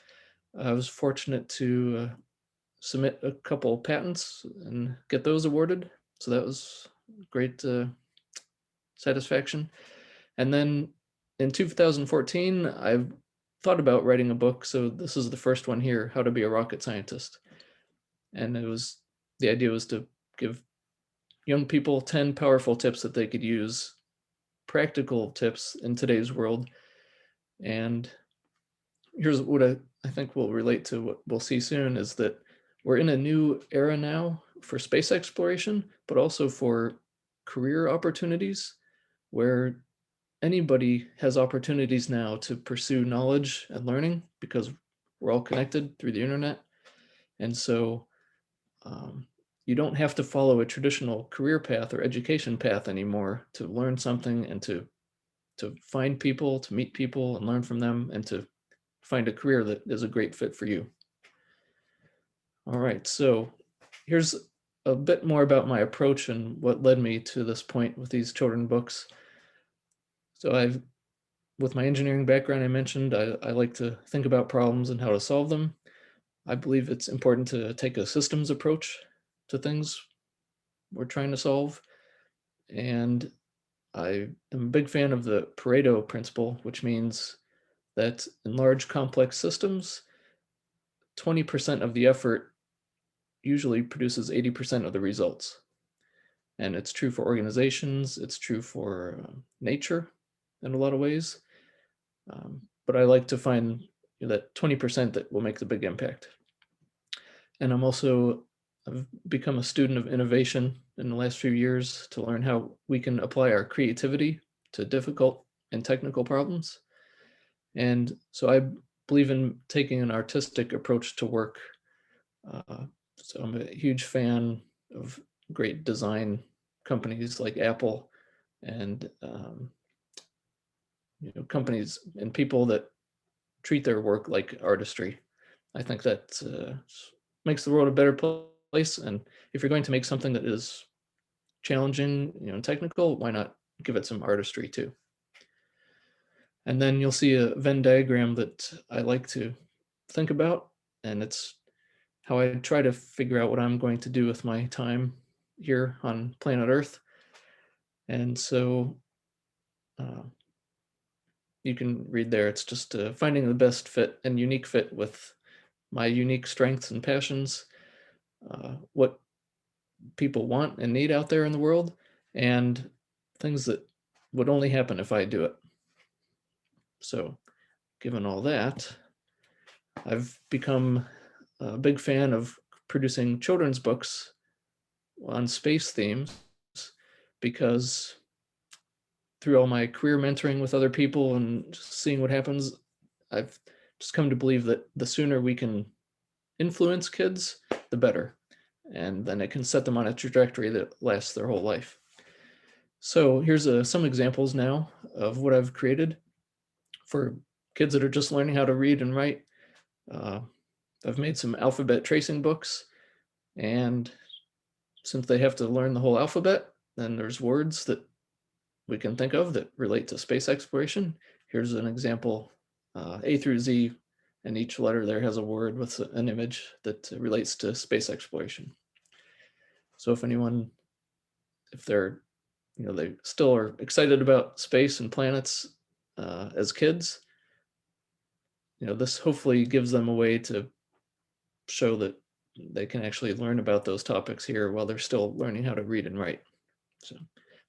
I was fortunate to submit a couple patents and get those awarded. So that was great satisfaction. And then in 2014, I thought about writing a book. So this is the first one here, How to Be a Rocket Scientist. And the idea was to give young people 10 powerful tips that they could use, practical tips in today's world. And here's what I think will relate to what we'll see soon is that we're in a new era now for space exploration, but also for career opportunities where anybody has opportunities now to pursue knowledge and learning because we're all connected through the internet. And so you don't have to follow a traditional career path or education path anymore to learn something and to find people, to meet people and learn from them and to find a career that is a great fit for you. All right, so here's a bit more about my approach and what led me to this point with these children books. So with my engineering background I mentioned, I like to think about problems and how to solve them. I believe it's important to take a systems approach to things we're trying to solve. And I am a big fan of the Pareto principle, which means that in large complex systems, 20% of the effort usually produces 80% of the results. And it's true for organizations, it's true for nature in a lot of ways. But I like to find that 20% that will make the big impact. And I've become a student of innovation in the last few years to learn how we can apply our creativity to difficult and technical problems. And so I believe in taking an artistic approach to work. So I'm a huge fan of great design companies like Apple and companies and people that treat their work like artistry. I think that makes the world a better place. And if you're going to make something that is challenging, technical, why not give it some artistry too? And then you'll see a Venn diagram that I like to think about, and it's how I try to figure out what I'm going to do with my time here on planet Earth. And so you can read there, it's just finding the best fit and unique fit with my unique strengths and passions, what people want and need out there in the world, and things that would only happen if I do it. So given all that, I've become a big fan of producing children's books on space themes because through all my career mentoring with other people and just seeing what happens, I've just come to believe that the sooner we can influence kids, the better. And then it can set them on a trajectory that lasts their whole life. So here's some examples now of what I've created for kids that are just learning how to read and write. I've made some alphabet tracing books, and since they have to learn the whole alphabet, then there's words that we can think of that relate to space exploration. Here's an example A through Z, and each letter there has a word with an image that relates to space exploration. So if anyone, if they're, they still are excited about space and planets as kids, this hopefully gives them a way to show that they can actually learn about those topics here while they're still learning how to read and write. So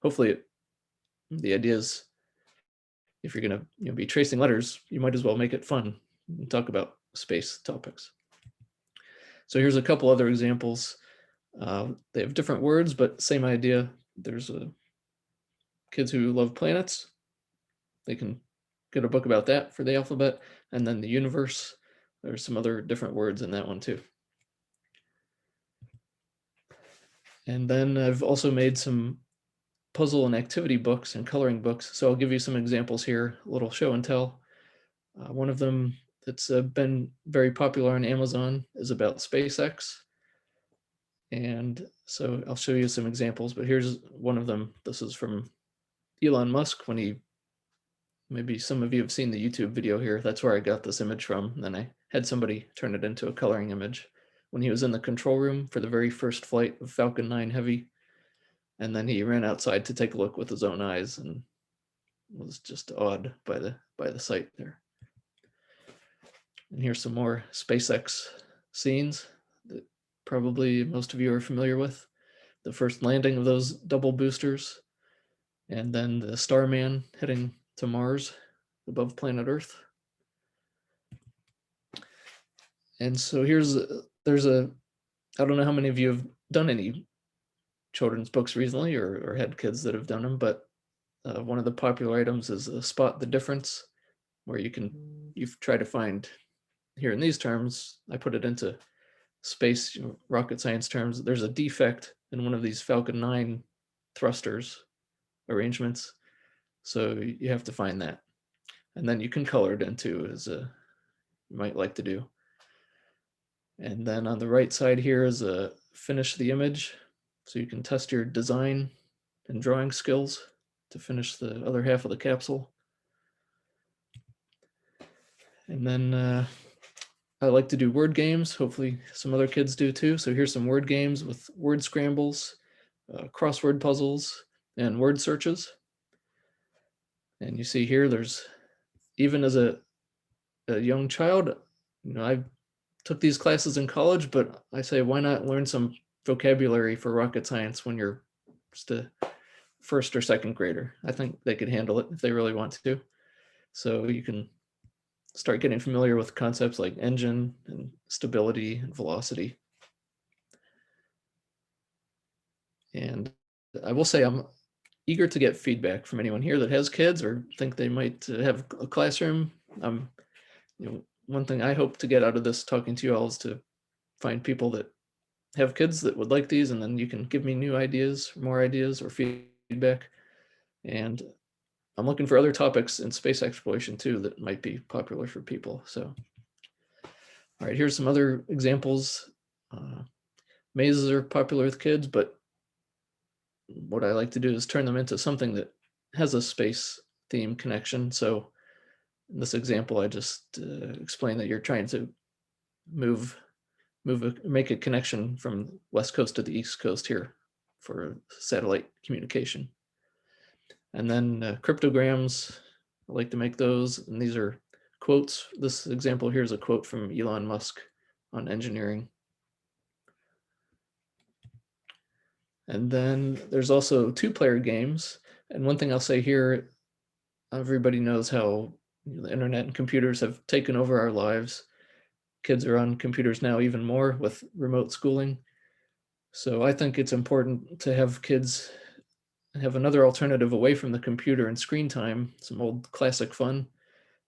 hopefully the idea is, if you're going to be tracing letters, you might as well make it fun and talk about space topics. So here's a couple other examples. They have different words, but same idea. There's kids who love planets. They can get a book about that for the alphabet. And then the universe, there's some other different words in that one too. And then I've also made some puzzle and activity books and coloring books. So I'll give you some examples here, a little show and tell. One of them that's been very popular on Amazon is about SpaceX. And so I'll show you some examples, but here's one of them. This is from Elon Musk when he, maybe some of you have seen the YouTube video here. That's where I got this image from. And then I had somebody turn it into a coloring image when he was in the control room for the very first flight of Falcon 9 Heavy. And then he ran outside to take a look with his own eyes and was just awed by the sight there. And here's some more SpaceX scenes that probably most of you are familiar with. The first landing of those double boosters, and then the Starman heading to Mars above planet Earth. And so there's a, I don't know how many of you have done any children's books recently or had kids that have done them, but one of the popular items is Spot the Difference, where you try to find, here in these terms, I put it into space rocket science terms, there's a defect in one of these Falcon 9 thrusters arrangements. So you have to find that. And then you can color it into as you might like to do. And then on the right side here is a finish the image. So you can test your design and drawing skills to finish the other half of the capsule. And then I like to do word games. Hopefully some other kids do too. So here's some word games with word scrambles, crossword puzzles, and word searches. And you see here, there's, even as a young child, I took these classes in college, but I say, why not learn some vocabulary for rocket science when you're just a first or second grader? I think they could handle it if they really want to. So you can start getting familiar with concepts like engine and stability and velocity. And I will say I'm eager to get feedback from anyone here that has kids or think they might have a classroom. One thing I hope to get out of this talking to you all is to find people that have kids that would like these, and then you can give me new ideas, more ideas, or feedback. And I'm looking for other topics in space exploration too that might be popular for people. So, all right, here's some other examples. Mazes are popular with kids, but what I like to do is turn them into something that has a space theme connection. So in this example, I just explained that you're trying to make a connection from West Coast to the East Coast here for satellite communication. And then cryptograms, I like to make those. And these are quotes. This example here is a quote from Elon Musk on engineering. And then there's also two-player games. And one thing I'll say here, everybody knows how the internet and computers have taken over our lives. Kids are on computers now even more with remote schooling. So I think it's important to have kids have another alternative away from the computer and screen time, some old classic fun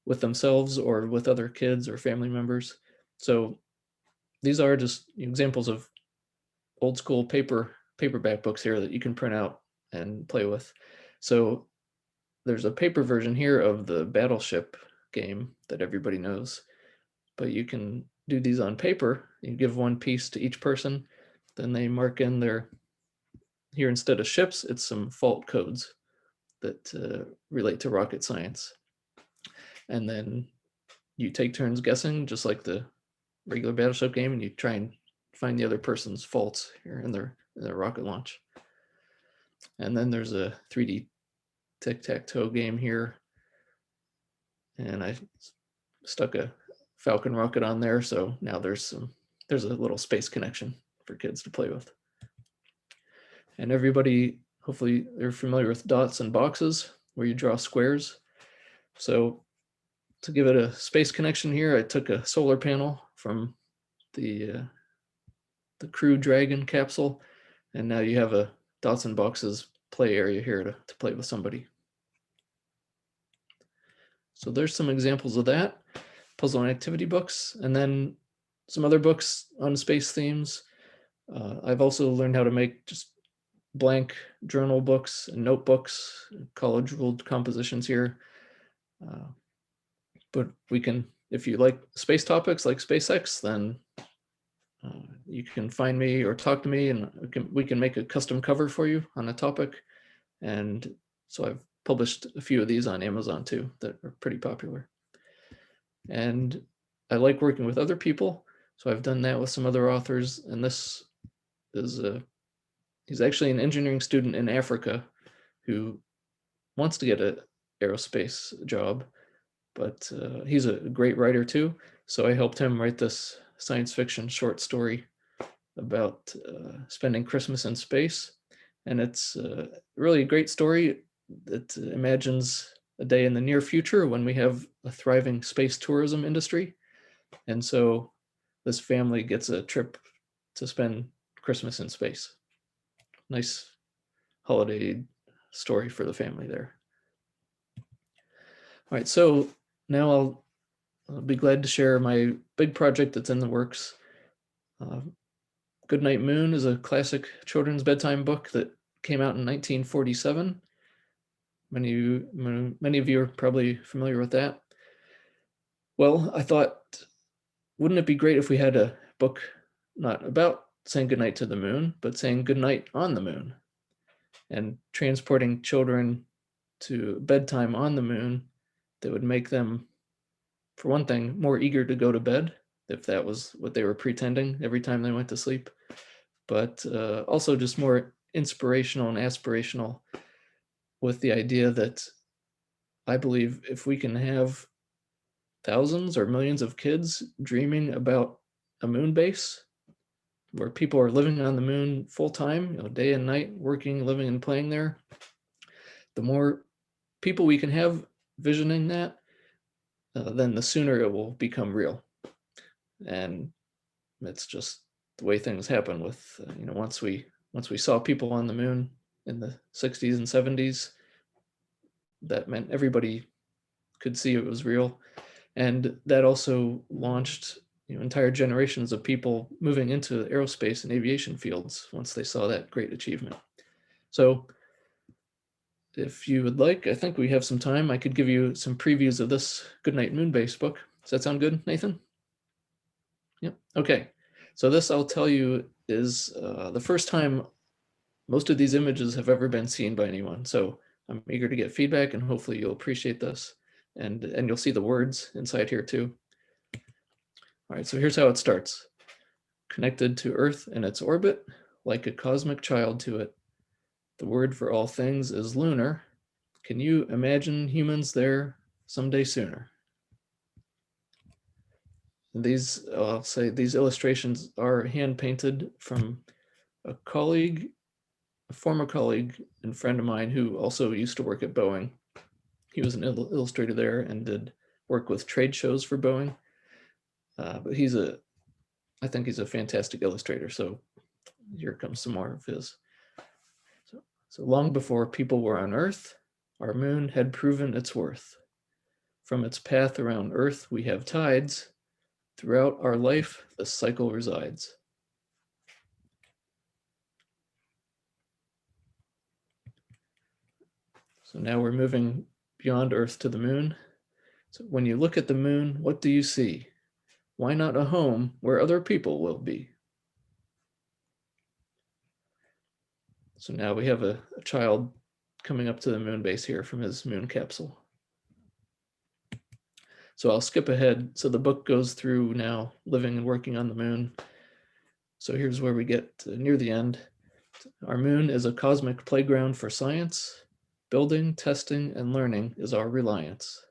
with themselves or with other kids or family members. So these are just examples of old school paperback books here that you can print out and play with. So there's a paper version here of the Battleship game that everybody knows, but you can do these on paper. You give one piece to each person, then they mark in their, here instead of ships, it's some fault codes that relate to rocket science. And then you take turns guessing, just like the regular Battleship game, and you try and find the other person's faults here in their rocket launch. And then there's a 3D tic-tac-toe game here, and I stuck a Falcon rocket on there, so now there's a little space connection for kids to play with. And everybody, hopefully they're familiar with dots and boxes where you draw squares. So to give it a space connection here, I took a solar panel from the Crew Dragon capsule, and now you have a dots and boxes play area here to play with somebody. So there's some examples of that, puzzle and activity books, and then some other books on space themes. I've also learned how to make just blank journal books and notebooks, college ruled compositions here. But we can, if you like space topics like SpaceX, then you can find me or talk to me, and we can make a custom cover for you on a topic. And so I've published a few of these on Amazon too that are pretty popular. And I like working with other people, so I've done that with some other authors. And this is he's actually an engineering student in Africa who wants to get an aerospace job, but he's a great writer too. So I helped him write this science fiction short story about spending Christmas in space. And it's really a great story that imagines a day in the near future when we have a thriving space tourism industry. And so this family gets a trip to spend Christmas in space. Nice holiday story for the family there. All right, so now I'll be glad to share my big project that's in the works. Goodnight Moon is a classic children's bedtime book that came out in 1947. Many of you are probably familiar with that. Well, I thought, wouldn't it be great if we had a book not about saying goodnight to the moon, but saying goodnight on the moon, and transporting children to bedtime on the moon that would make them, for one thing, more eager to go to bed, if that was what they were pretending every time they went to sleep, but also just more inspirational and aspirational, with the idea that I believe if we can have thousands or millions of kids dreaming about a moon base where people are living on the moon full time, day and night, working, living, and playing there, the more people we can have visioning that, then the sooner it will become real. And it's just the way things happen with, once we saw people on the moon in the 60s and 70s, that meant everybody could see it was real. And that also launched entire generations of people moving into aerospace and aviation fields once they saw that great achievement. So if you would like, I think we have some time. I could give you some previews of this Goodnight Moonbase book. Does that sound good, Nathan? Yep. Okay. So this, I'll tell you, is the first time most of these images have ever been seen by anyone. So I'm eager to get feedback, and hopefully you'll appreciate this. And you'll see the words inside here too. All right, so here's how it starts. Connected to Earth in its orbit, like a cosmic child to it. The word for all things is lunar. Can you imagine humans there someday sooner? These, I'll say, these illustrations are hand painted from a colleague, a former colleague and friend of mine who also used to work at Boeing. He was an illustrator there and did work with trade shows for Boeing. But I think he's a fantastic illustrator. So here comes some more of his. So long before people were on Earth, our moon had proven its worth. From its path around Earth, we have tides. Throughout our life, the cycle resides. So now we're moving beyond Earth to the moon. So when you look at the moon, what do you see? Why not a home where other people will be? So now we have a child coming up to the moon base here from his moon capsule. So I'll skip ahead. So the book goes through now living and working on the moon. So here's where we get near the end. Our moon is a cosmic playground for science. Building, testing, and learning is our reliance.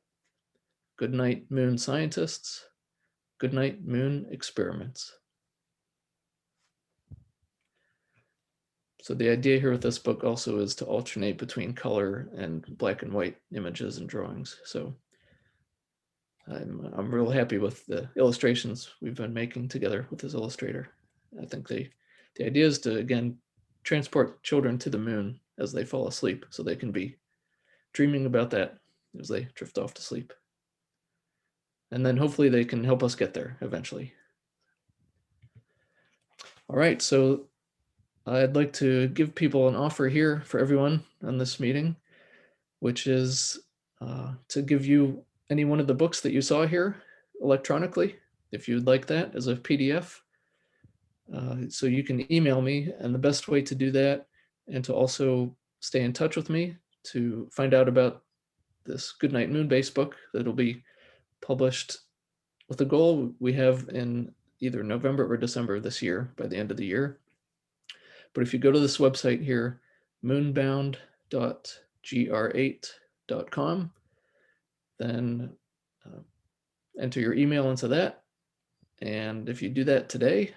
Good night, moon scientists. Good night, moon experiments. So the idea here with this book also is to alternate between color and black and white images and drawings. So I'm real happy with the illustrations we've been making together with this illustrator. I think the idea is to, again, transport children to the moon as they fall asleep so they can be dreaming about that as they drift off to sleep. And then hopefully they can help us get there eventually. All right, so I'd like to give people an offer here for everyone on this meeting, which is to give you any one of the books that you saw here electronically, if you'd like that as a PDF. So you can email me, and the best way to do that, and to also stay in touch with me to find out about this Goodnight Moonbase book that'll be published with the goal we have in either November or December of this year, by the end of the year. But if you go to this website here, moonbound.gr8.com, then enter your email into that. And if you do that today,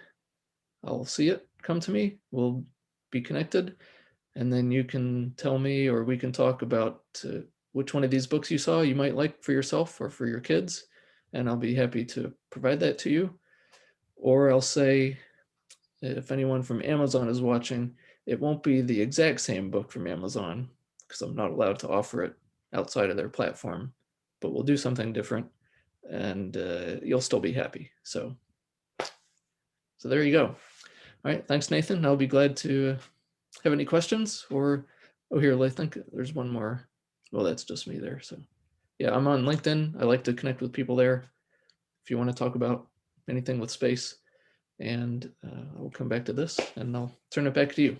I'll see it come to me. We'll be connected. And then you can tell me, or we can talk about which one of these books you saw you might like for yourself or for your kids. And I'll be happy to provide that to you. Or I'll say, if anyone from Amazon is watching, it won't be the exact same book from Amazon because I'm not allowed to offer it outside of their platform, but we'll do something different and you'll still be happy. So there you go. All right, thanks, Nathan. I'll be glad to have any questions or, oh, here, I think there's one more. Well, that's just me there. So yeah, I'm on LinkedIn. I like to connect with people there if you want to talk about anything with space. And I'll come back to this and I'll turn it back to you.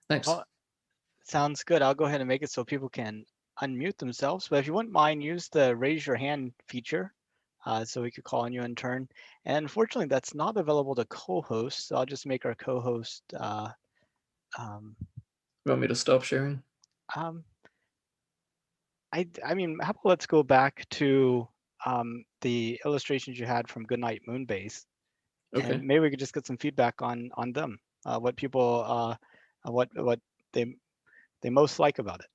Thanks. Well, sounds good. I'll go ahead and make it so people can unmute themselves. But if you wouldn't mind, use the raise your hand feature so we could call on you in turn. And unfortunately, that's not available to co-host. So I'll just make our co-host. You want me to stop sharing? I mean, how about let's go back to the illustrations you had from Goodnight Moonbase. Okay. And maybe we could just get some feedback on them, what people, what they most like about it.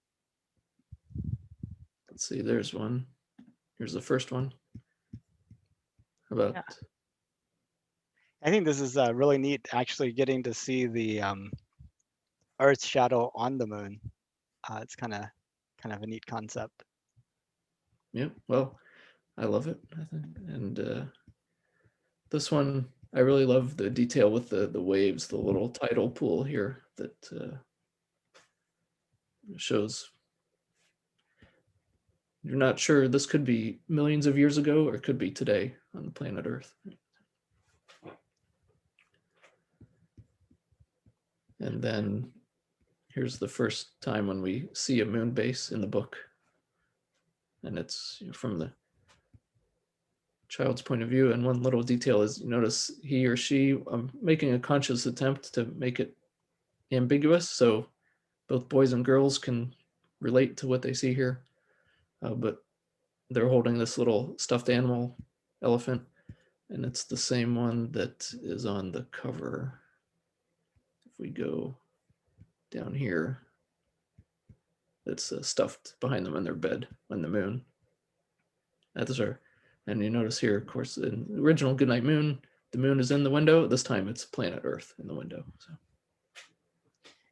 Let's see, there's one. Here's the first one. How about? Yeah. I think this is really neat, actually getting to see the Earth's shadow on the moon. It's kind of a neat concept. Yeah, well, I love it, I think. And this one, I really love the detail with the waves, the little tidal pool here that shows. You're not sure, this could be millions of years ago or it could be today on the planet Earth. And then here's the first time when we see a moon base in the book. And it's from the child's point of view. And one little detail is, you notice he or she making a conscious attempt to make it ambiguous. So both boys and girls can relate to what they see here. But they're holding this little stuffed animal elephant. And it's the same one that is on the cover. If we go down here, it's stuffed behind them in their bed on the moon. That's our, and you notice here, of course, in the original Goodnight Moon, the moon is in the window. This time it's planet Earth in the window. So.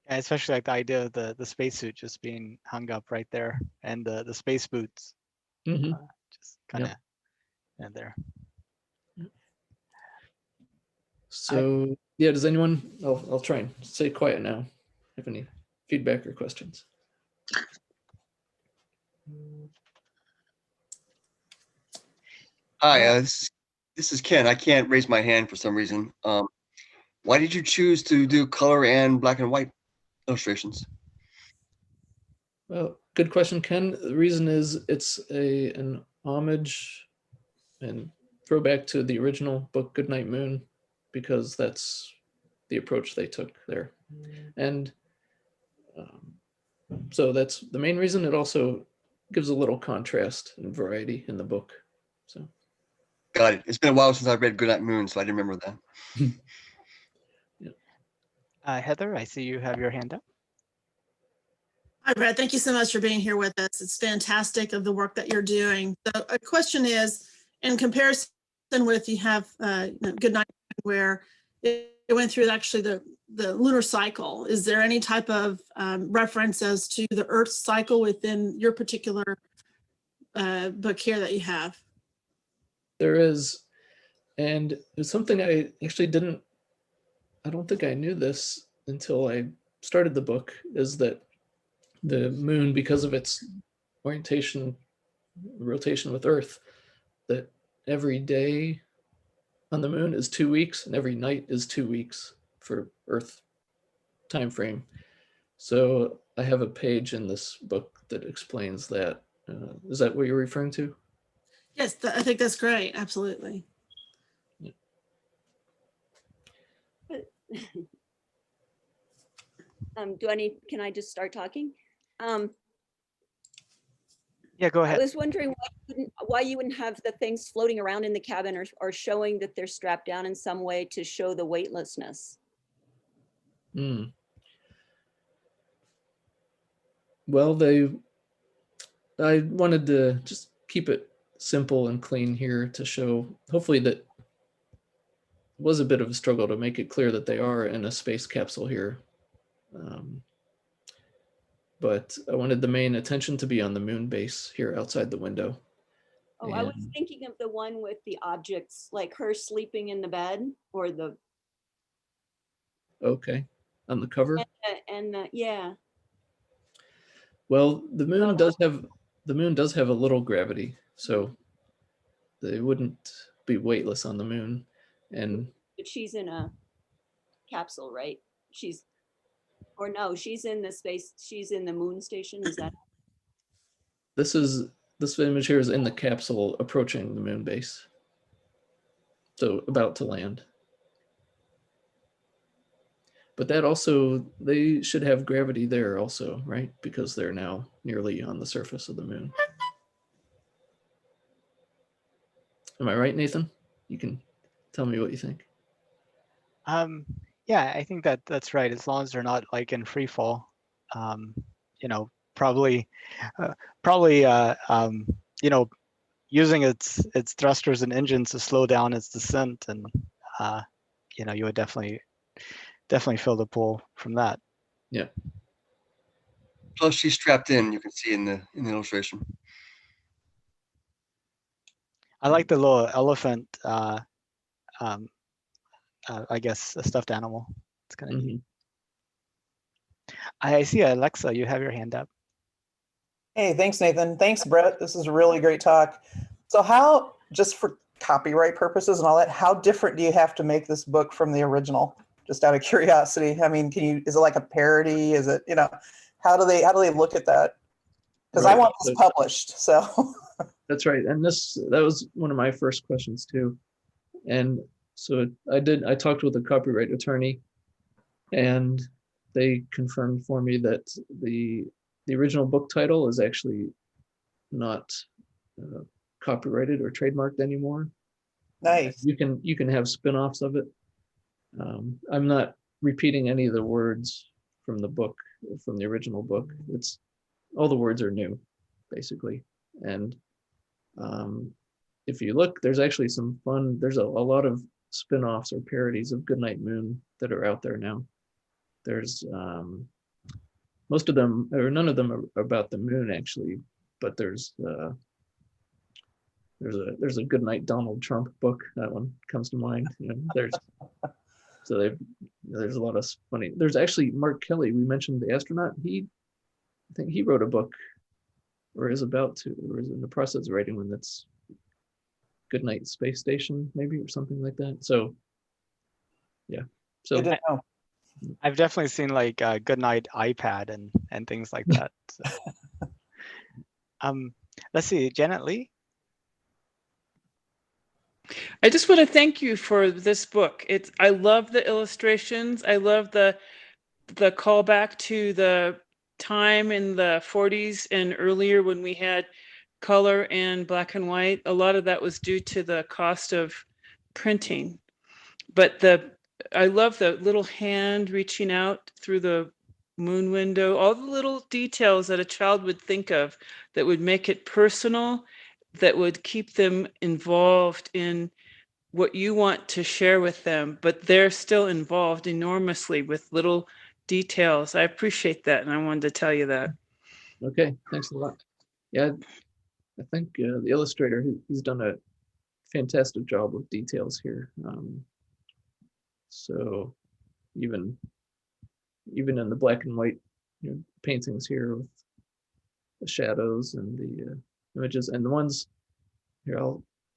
And especially like the idea of the spacesuit just being hung up right there, and the space boots, just kind of there. So yeah, does anyone? I'll try and stay quiet now. Have any feedback or questions? Hi, this is Ken. I can't raise my hand for some reason. Why did you choose to do color and black and white illustrations? Well, good question, Ken. The reason is it's an homage and throw back to the original book, Goodnight Moon, because that's the approach they took there. And so that's the main reason. It also gives a little contrast and variety in the book. So Got it. It's been a while since I read Goodnight Moon, so I didn't remember that. Heather, I see you have your hand up. Hi, Brett. Thank you so much for being here with us. It's fantastic of the work that you're doing. So a question is, in comparison with you have Good Night, where it went through actually the lunar cycle. Is there any type of reference as to the Earth cycle within your particular book here that you have? there is, and it's something I actually I don't think I knew this until I started the book, is that the moon, because of its rotation with Earth, that every day on the moon is 2 weeks and every night is 2 weeks for Earth time frame. So I have a page in this book that explains that. Is that what you're referring to? Yes, I think that's great. Absolutely. Can I just start talking? Yeah, go I ahead. was wondering why you wouldn't have the things floating around in the cabin or showing that they're strapped down in some way to show the weightlessness. Well, I wanted to just keep it simple and clean here to show, hopefully, that it was a bit of a struggle to make it clear that they are in a space capsule here. But I wanted the main attention to be on the moon base here outside the window. Oh, I was thinking of the one with the objects, like her sleeping in the bed, or the Okay, on the cover. Yeah. Well, the moon does have a little gravity, so they wouldn't be weightless on the moon. And But she's in a capsule, right? Or no, she's in the moon station. Is that? this image here is in the capsule approaching the moon base, so about to land. But that also, they should have gravity there also, right? Because they're now nearly on the surface of the moon. Am I right, Nathan? You can tell me what you think. Yeah, I think that's right. As long as they're not like in free fall, probably, using its thrusters and engines to slow down its descent, and you would definitely feel the pull from that. Yeah. Plus, she's strapped in. You can see in the illustration. I like the little elephant. I guess a stuffed animal. It's kind of neat. I see Alexa, you have your hand up. Hey, thanks, Nathan. Thanks, Brett. This is a really great talk. So how, just for copyright purposes and all that, how different do you have to make this book from the original? Just out of curiosity. I mean, is it like a parody? Is it, how do they look at that? Because I want this published, so. That's right. And that was one of my first questions too. And so I talked with a copyright attorney, and they confirmed for me that the original book title is actually not copyrighted or trademarked anymore. Nice. You can have spin-offs of it. I'm not repeating any of the words from the original book. It's all the words are new, basically. And if you look, there's actually some fun. There's a lot of spin-offs or parodies of Goodnight Moon that are out there now. There's most of them, or none of them, are about the moon actually, but there's a Goodnight Donald Trump book. That one comes to mind. There's a lot of funny. There's actually Mark Kelly. We mentioned the astronaut. I think he wrote a book, or is in the process of writing one that's Goodnight Space Station, maybe, or something like that. So, yeah. So Good to know. I've definitely seen like Goodnight iPad and things like that. So. Let's see, Janet Lee. I just want to thank you for this book. I love the illustrations. I love the callback to the time in the 40s and earlier when we had color and black and white. A lot of that was due to the cost of printing. But I love the little hand reaching out through the moon window, all the little details that a child would think of that would make it personal, that would keep them involved in what you want to share with them, but they're still involved enormously with little details. I appreciate that, and I wanted to tell you that. Okay, thanks a lot. Yeah, I think the illustrator, he's done a fantastic job with details here. So even in the black and white paintings here with the shadows and the images and the ones here,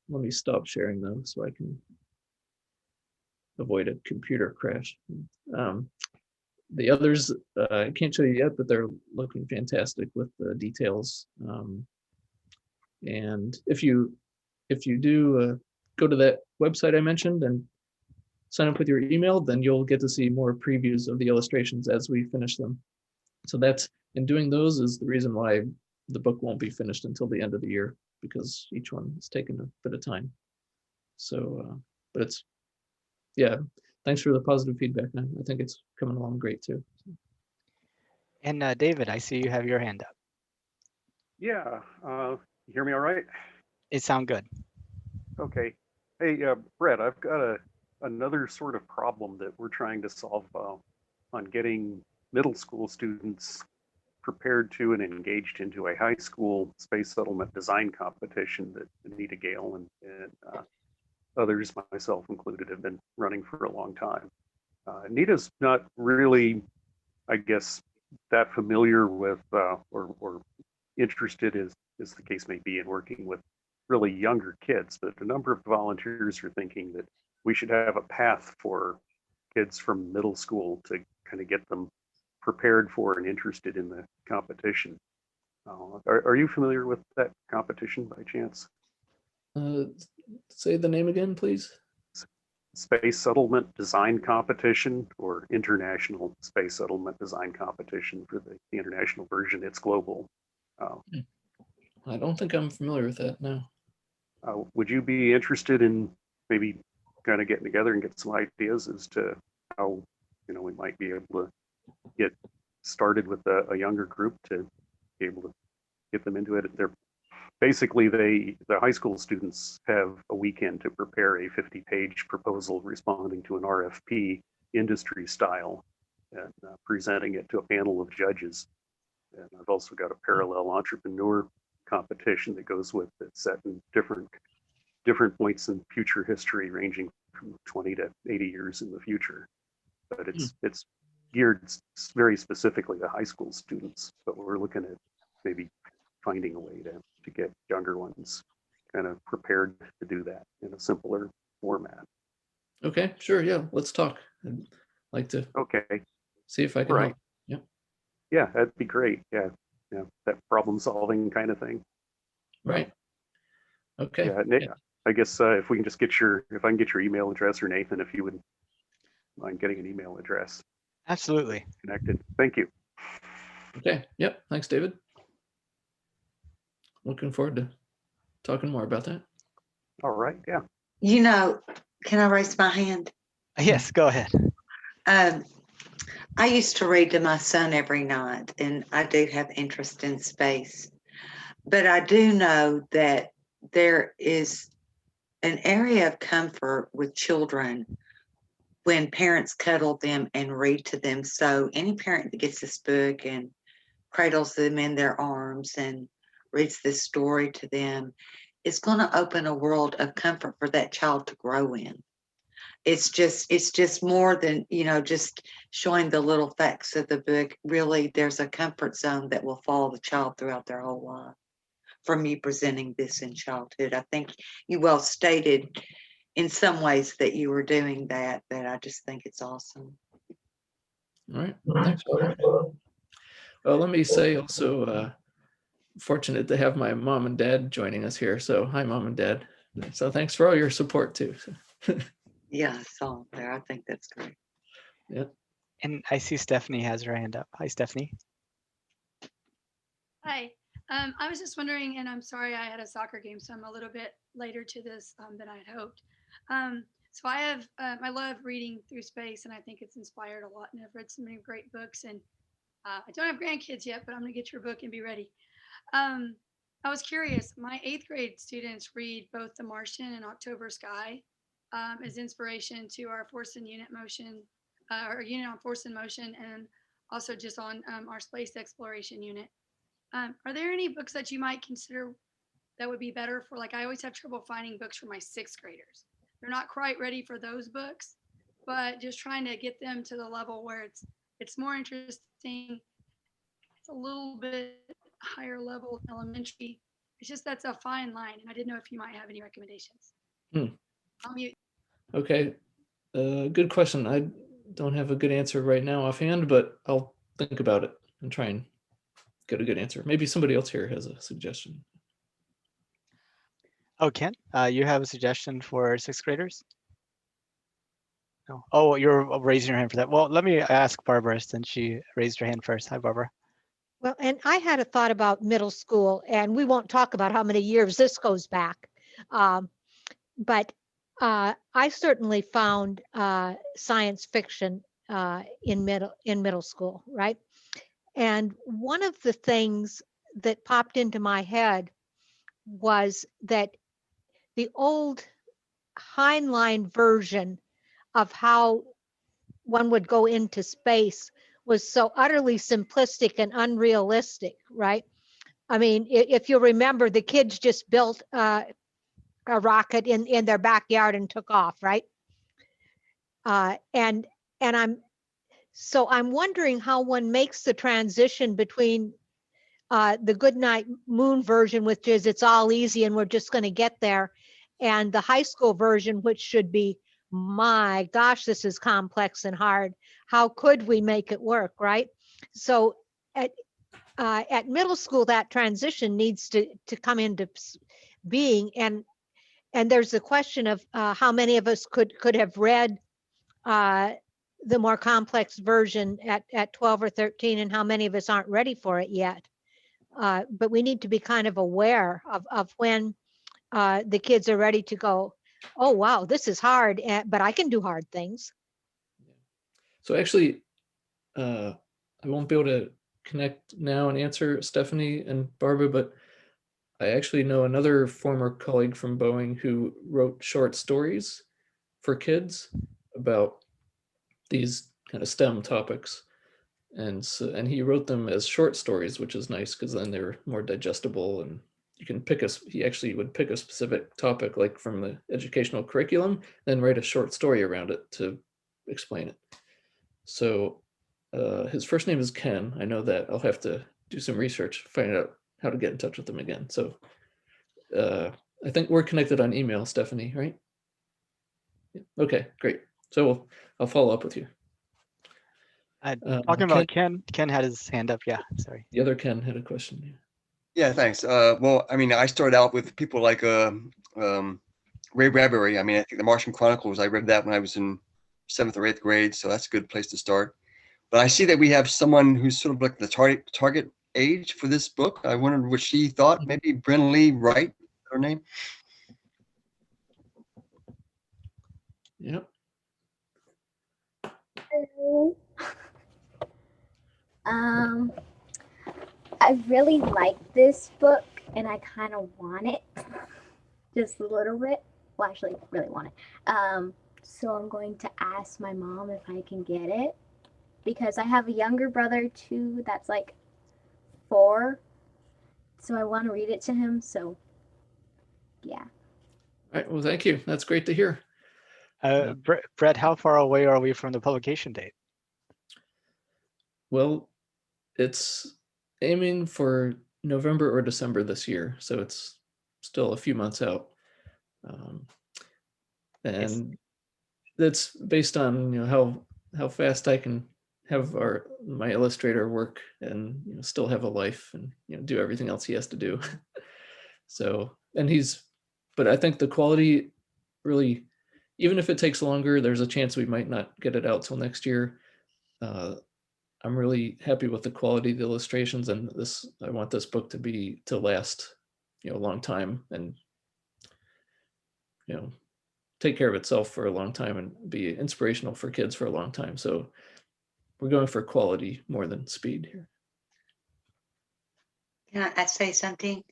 let me stop sharing them so I can avoid a computer crash. The others I can't show you yet, but they're looking fantastic with the details. And if you do go to that website I mentioned and sign up with your email, then you'll get to see more previews of the illustrations as we finish them. So in doing those is the reason why the book won't be finished until the end of the year, because each one has taken a bit of time. So, but yeah, thanks for the positive feedback. I think it's coming along great too. And David, I see you have your hand up. Yeah, you hear me all right? It sounds good. Okay. Hey, Brett, I've got another sort of problem that we're trying to solve on getting middle school students prepared to and engaged into a high school space settlement design competition that Anita Gale and others, myself included, have been running for a long time. Anita's not really, I guess, that familiar with or interested, as the case may be, in working with really younger kids, but a number of volunteers are thinking that we should have a path for kids from middle school to kind of get them prepared for and interested in the competition. Are you familiar with that competition by chance? Say the name again, please. Space Settlement Design Competition, or International Space Settlement Design Competition for the international version. It's global. I don't think I'm familiar with that, no. Would you be interested in maybe kind of getting together and get some ideas as to how we might be able to get started with a younger group to be able to get them into it? They're basically the high school students have a weekend to prepare a 50-page proposal responding to an RFP industry style and presenting it to a panel of judges. And I've also got a parallel entrepreneur competition that goes with it, set in different points in future history, ranging from 20 to 80 years in the future. But it's geared very specifically to high school students. But we're looking at maybe finding a way to get younger ones kind of prepared to do that in a simpler format. Okay, sure, yeah, let's talk. I'd like to see if I can help. Yeah. Yeah, that'd be great. Yeah, that problem solving kind of thing. Right. Okay. Yeah, I guess if I can get your email address, or Nathan, if you would mind getting an email address. Absolutely. Connected. Thank you. Okay. Yep. Thanks, David. Looking forward to talking more about that. All right. Yeah. Can I raise my hand? Yes, go ahead. I used to read to my son every night, and I do have interest in space. But I do know that there is an area of comfort with children when parents cuddle them and read to them. So any parent that gets this book and cradles them in their arms and reads this story to them is going to open a world of comfort for that child to grow in. It's just more than, just showing the little facts of the book. Really, there's a comfort zone that will follow the child throughout their whole life. For me presenting this in childhood, I think you well stated in some ways that you were doing that, but I just think it's awesome. All right, thanks. Well, let me say also, fortunate to have my mom and dad joining us here. So hi, Mom and Dad. So thanks for all your support too. Yeah, I saw it there. I think that's great. Yeah. And I see Stephanie has her hand up. Hi, Stephanie. Hi. I was just wondering, and I'm sorry I had a soccer game, so I'm a little bit later to this than I had hoped. So I love reading through space, and I think it's inspired a lot, and I've read so many great books, and I don't have grandkids yet, but I'm gonna get your book and be ready. I was curious, my 8th grade students read both The Martian and October Sky as inspiration to our Force and Unit Motion, our unit on Force and Motion, and also just on our space exploration unit. Are there any books that you might consider that would be better for, like, I always have trouble finding books for my 6th graders. They're not quite ready for those books, but just trying to get them to the level where it's more interesting. It's a little bit higher level elementary. It's just that's a fine line, and I didn't know if you might have any recommendations. I'll mute. Okay, good question. I don't have a good answer right now offhand, but I'll think about it and try and get a good answer. Maybe somebody else here has a suggestion. Oh, Ken, you have a suggestion for 6th graders? No. Oh, you're raising your hand for that. Well, let me ask Barbara since she raised her hand first. Hi, Barbara. Well, and I had a thought about middle school, and we won't talk about how many years this goes back. But I certainly found science fiction in middle school, right? And one of the things that popped into my head was that the old Heinlein version of how one would go into space was so utterly simplistic and unrealistic, right? I mean, if you remember, the kids just built a rocket in their backyard and took off, right? And I'm wondering how one makes the transition between the Goodnight Moon version, which is it's all easy and we're just going to get there, and the high school version, which should be, my gosh, this is complex and hard. How could we make it work, right? So at middle school, that transition needs to come into being, and there's the question of how many of us could have read the more complex version at 12 or 13, and how many of us aren't ready for it yet. But we need to be kind of aware of when the kids are ready to go, oh, wow, this is hard, but I can do hard things. So actually, I won't be able to connect now and answer Stephanie and Barbara, but I actually know another former colleague from Boeing who wrote short stories for kids about these kind of STEM topics. And he wrote them as short stories, which is nice because then they're more digestible, and you can he actually would pick a specific topic like from the educational curriculum, then write a short story around it to explain it. So his first name is Ken. I know that. I'll have to do some research, find out how to get in touch with him again. So I think we're connected on email, Stephanie, right? Yeah. Okay, great. So I'll follow up with you. Talking about Ken had his hand up. Yeah, sorry. The other Ken had a question. Yeah, thanks. Well, I mean, I started out with people like Ray Bradbury. I mean, I think the Martian Chronicles, I read that when I was in 7th or 8th grade, so that's a good place to start. But I see that we have someone who's sort of like the target age for this book. I wondered what she thought. Maybe Bryn Lee Wright, her name. Yep. Hello. I really like this book, and I kind of want it just a little bit. Well, actually, really want it. So I'm going to ask my mom if I can get it, because I have a younger brother too that's like 4, so I want to read it to him. So yeah. All right. Well, thank you. That's great to hear. Brett, how far away are we from the publication date? Well, it's aiming for November or December this year, so it's still a few months out. And that's based on how fast I can have my illustrator work and still have a life and do everything else he has to do. So, and he's but I think the quality really, even if it takes longer, there's a chance we might not get it out till next year. I'm really happy with the quality of the illustrations, and this, I want this book to last, a long time, and take care of itself for a long time and be inspirational for kids for a long time. So we're going for quality more than speed here. Can I say something?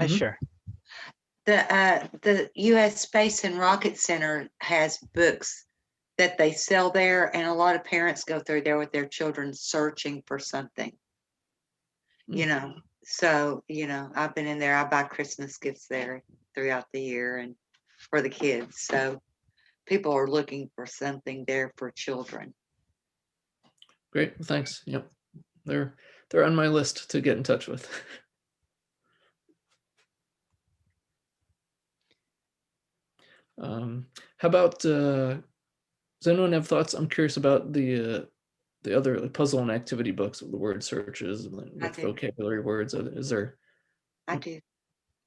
Sure. The U.S. Space and Rocket Center has books that they sell there, and a lot of parents go through there with their children searching for something. So I've been in there. I buy Christmas gifts there throughout the year and for the kids. So people are looking for something there for children. Great, well, thanks. Yep, they're on my list to get in touch with. How about, does anyone have thoughts? I'm curious about the other puzzle and activity books with the word searches with vocabulary words. Is there? I do.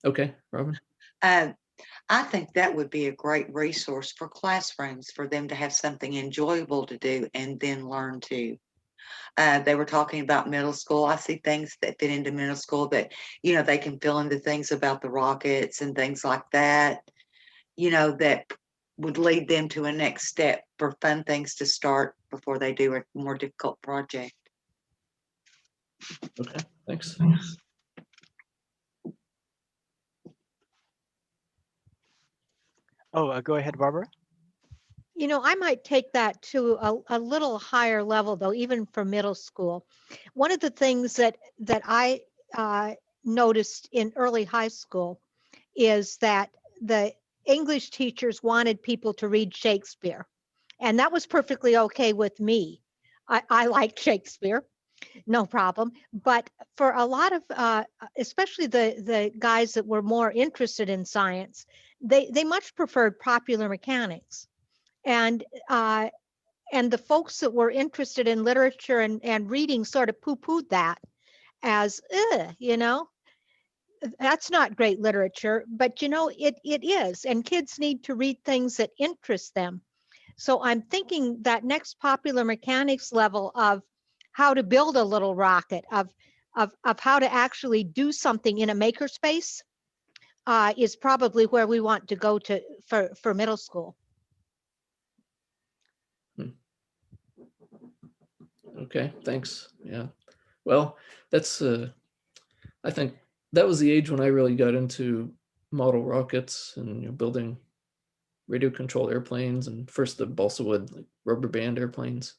Okay, Robin. I think that would be a great resource for classrooms, for them to have something enjoyable to do and then learn to. They were talking about middle school. I see things that fit into middle school that, they can fill into things about the rockets and things like that, that would lead them to a next step for fun things to start before they do a more difficult project. Okay, thanks. Oh, go ahead, Barbara. I might take that to a little higher level, though, even for middle school. One of the things that I noticed in early high school is that the English teachers wanted people to read Shakespeare, and that was perfectly okay with me. I liked Shakespeare, no problem. But for a lot of, especially the guys that were more interested in science, they much preferred popular mechanics. And the folks that were interested in literature and reading sort of poo-pooed that as, that's not great literature, but it is, and kids need to read things that interest them. So I'm thinking that next popular mechanics level of how to build a little rocket, of how to actually do something in a makerspace is probably where we want to go to for middle school. Okay, thanks. Yeah. Well, that's, I think that was the age when I really got into model rockets and building radio controlled airplanes, and first the balsa wood, like rubber band airplanes.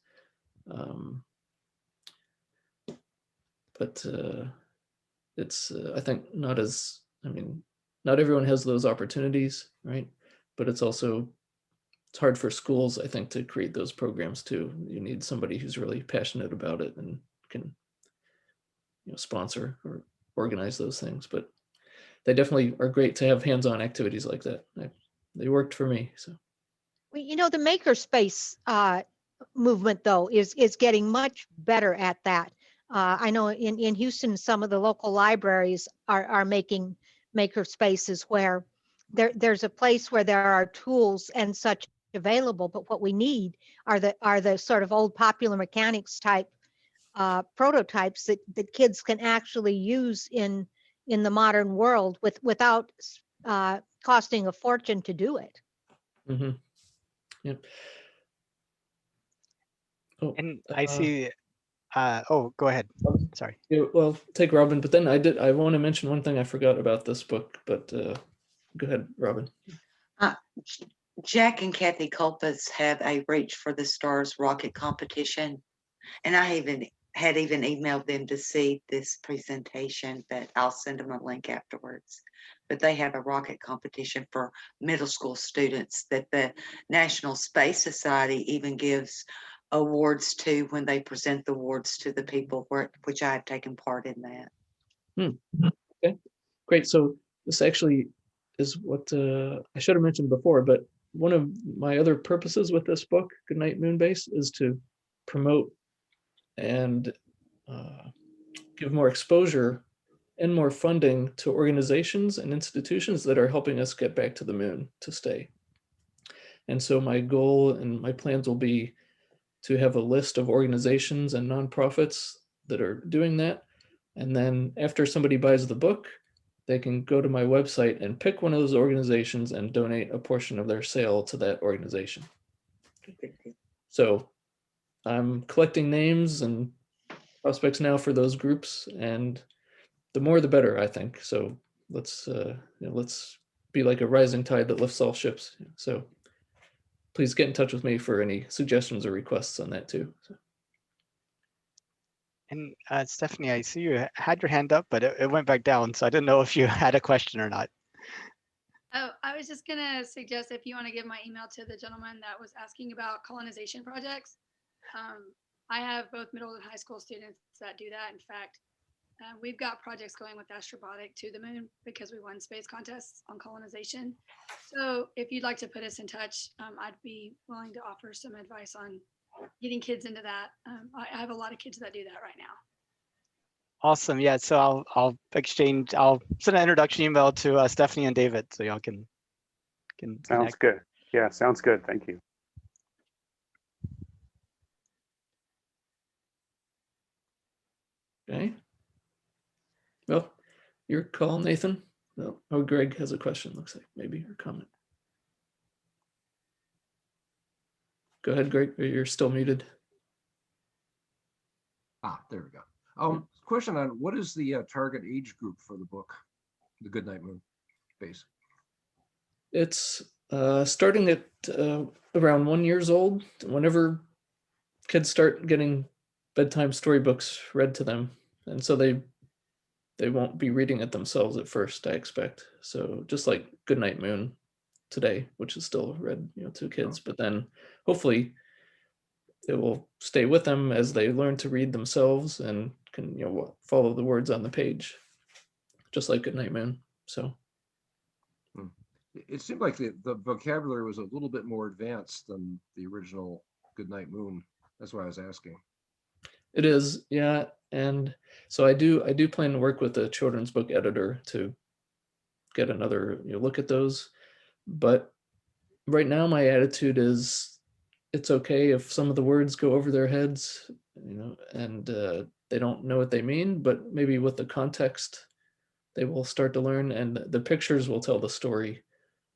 But it's, I think not everyone has those opportunities, right? But it's hard for schools, I think, to create those programs too. You need somebody who's really passionate about it and can, sponsor or organize those things. But they definitely are great to have hands-on activities like that. They worked for me. So, well, the makerspace movement, though, is getting much better at that. I know in Houston, some of the local libraries are making maker spaces where there's a place where there are tools and such available, but what we need are the sort of old popular mechanics type prototypes that kids can actually use in the modern world without costing a fortune to do it. Mm-hmm. Yep. Oh, And I see. Go ahead. Sorry. Yeah, well, take Robin, but then I want to mention one thing I forgot about this book, but go ahead, Robin. Jack and Kathy Culpus have a Reach for the Stars rocket competition, and I had emailed them to see this presentation, but I'll send them a link afterwards. But they have a rocket competition for middle school students that the National Space Society even gives awards to when they present the awards to the people which I have taken part in that. Okay, great. So this actually is what I should have mentioned before, but one of my other purposes with this book, Goodnight Moonbase, is to promote and give more exposure and more funding to organizations and institutions that are helping us get back to the moon to stay. And so my goal and my plans will be to have a list of organizations and nonprofits that are doing that. And then after somebody buys the book, they can go to my website and pick one of those organizations and donate a portion of their sale to that organization. So I'm collecting names and prospects now for those groups, and the more the better, I think. So let's let's be like a rising tide that lifts all ships. So please get in touch with me for any suggestions or requests on that too. So. And Stephanie, I see you had your hand up, but it went back down. So I didn't know if you had a question or not. Oh, I was just gonna suggest if you want to give my email to the gentleman that was asking about colonization projects. I have both middle and high school students that do that. In fact, we've got projects going with Astrobotic to the moon because we won space contests on colonization. So if you'd like to put us in touch, I'd be willing to offer some advice on getting kids into that. I have a lot of kids that do that right now. Awesome. Yeah. So I'll send an introduction email to Stephanie and David so y'all can Sounds connect. good. Yeah, sounds good. Thank you. Okay. Well, your call, Nathan. Oh, Greg has a question, looks like, maybe, or comment. Go ahead, Greg, you're still muted. There we go. Question on what is the target age group for the book, The Goodnight Moon Base? It's starting at around 1 year old, whenever kids start getting bedtime storybooks read to them. And so they won't be reading it themselves at first, I expect. So just like Goodnight Moon today, which is still read, to kids, but then hopefully it will stay with them as they learn to read themselves and can, follow the words on the page, just like Goodnight Moon. So it seemed like the vocabulary was a little bit more advanced than the original Goodnight Moon. That's why I was asking. It is, yeah. And so I do plan to work with a children's book editor to get another look at those. But right now my attitude is it's okay if some of the words go over their heads, and they don't know what they mean, but maybe with the context they will start to learn, and the pictures will tell the story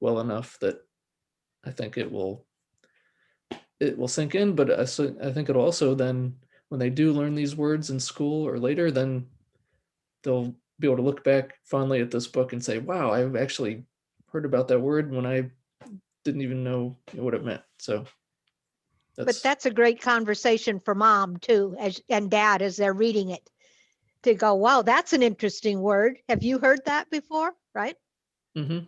well enough that I think it will sink in. But I think it'll also then, when they do learn these words in school or later, then they'll be able to look back fondly at this book and say, wow, I've actually heard about that word when I didn't even know what it meant. So but that's a great conversation for mom too, and dad, as they're reading it, to go, wow, that's an interesting word. Have you heard that before? Right? Mm-hmm.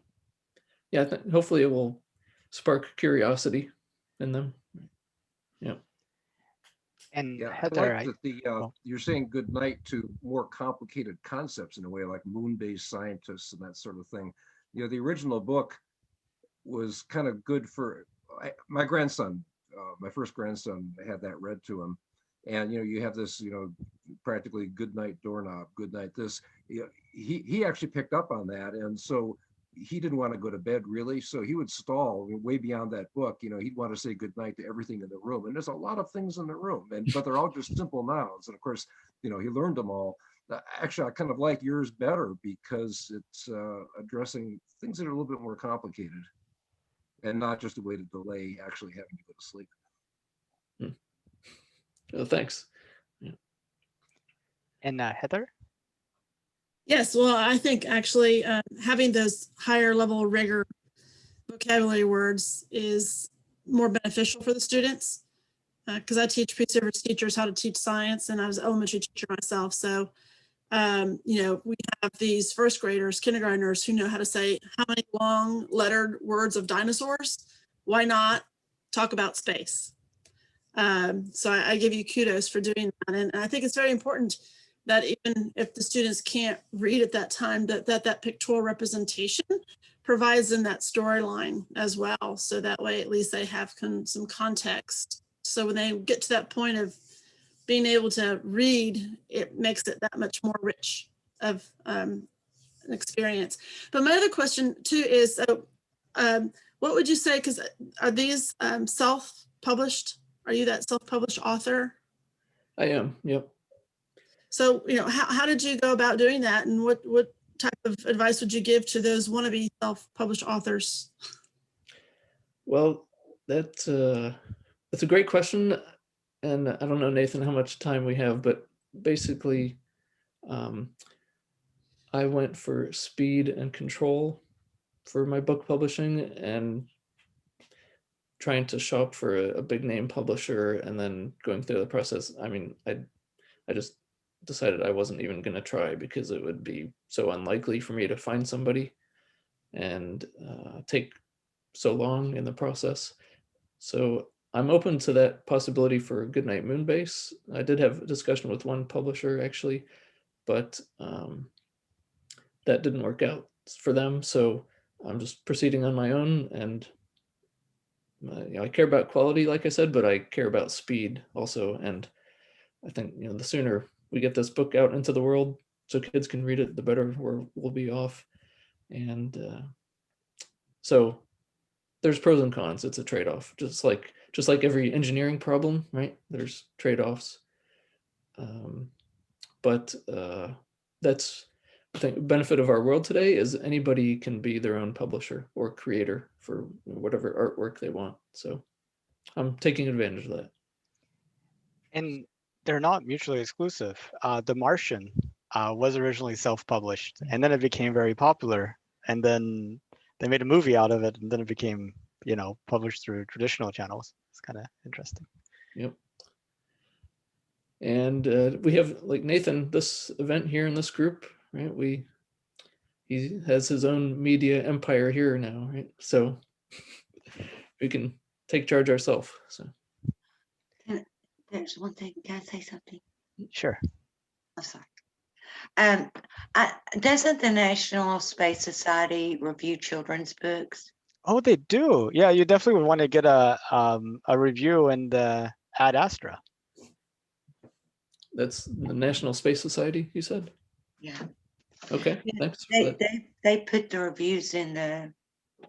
Yeah, hopefully it will spark curiosity in them. Yeah. And yeah, Heather, I like that you're saying good night to more complicated concepts in a way, like moon-based scientists and that sort of thing. The original book was kind of good for my grandson. My first grandson had that read to him, and you have this practically good night doorknob, good night this. He actually picked up on that, and so he didn't want to go to bed really, so he would stall way beyond that book. He'd want to say good night to everything in the room, and there's a lot of things in the room, but they're all just simple nouns. And of course, he learned them all. Actually, I kind of like yours better because it's addressing things that are a little bit more complicated, and not just a way to delay actually having to go to sleep. Oh, thanks. Yeah. And Heather? Yes, well, I think actually having those higher level rigor vocabulary words is more beneficial for the students, because I teach pre-service teachers how to teach science, and I was an elementary teacher myself. So, we have these first graders, kindergartners who know how to say how many long lettered words of dinosaurs. Why not talk about space? So I give you kudos for doing that. And I think it's very important that even if the students can't read at that time, that pictorial representation provides them that storyline as well. So that way, at least they have some context. So when they get to that point of being able to read, it makes it that much more rich of experience. But my other question too is, what would you say, because are these self-published? Are you that self-published author? I am, yep. So, how did you go about doing that? And what type of advice would you give to those wannabe self-published authors? Well, that's a great question. And I don't know, Nathan, how much time we have, but basically, I went for speed and control for my book publishing and trying to shop for a big name publisher and then going through the process. I mean, I just decided I wasn't even going to try because it would be so unlikely for me to find somebody and take so long in the process. So I'm open to that possibility for Goodnight Moonbase. I did have a discussion with one publisher actually, but that didn't work out for them. So I'm just proceeding on my own, and I care about quality, like I said, but I care about speed also. And I think the sooner we get this book out into the world so kids can read it, the better we'll be off. And so there's pros and cons. It's a trade-off, just like every engineering problem, right? There's trade-offs. But that's, I think, benefit of our world today is anybody can be their own publisher or creator for whatever artwork they want. So I'm taking advantage of that. And they're not mutually exclusive. The Martian was originally self-published, and then it became very popular, and then they made a movie out of it, and then it became, published through traditional channels. It's kind of interesting. Yep. And we have, like Nathan, this event here in this group, right? He has his own media empire here now, right? So we can take charge ourselves. So there's one thing. Can I say something? Sure. I'm sorry. Doesn't the National Space Society review children's books? Oh, they do. Yeah, you definitely would want to get a review and Ad Astra. That's the National Space Society, you said? Yeah. Okay, thanks. They put the reviews in the.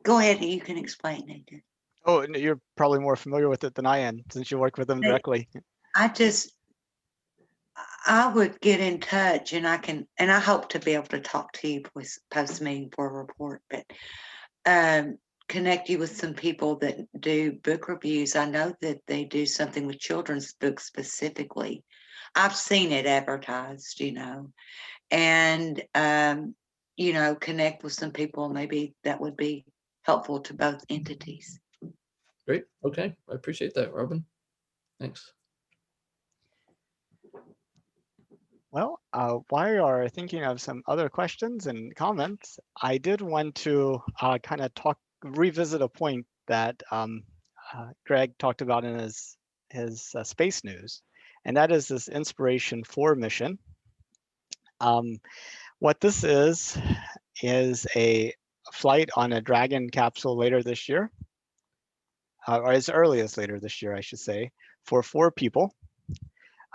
Go ahead, you can explain, Nathan. Oh, you're probably more familiar with it than I am, since you work with them directly. I would get in touch, and I hope to be able to talk to you post meeting for a report, but connect you with some people that do book reviews. I know that they do something with children's books specifically. I've seen it advertised, and connect with some people. Maybe that would be helpful to both entities. Great. Okay. I appreciate that, Robin. Thanks. Well, while you are thinking of some other questions and comments, I did want to kind of revisit a point that Greg talked about in his space news, and that is this Inspiration 4 mission. What this is a flight on a Dragon capsule later this year, or as early as later this year, I should say, for 4 people.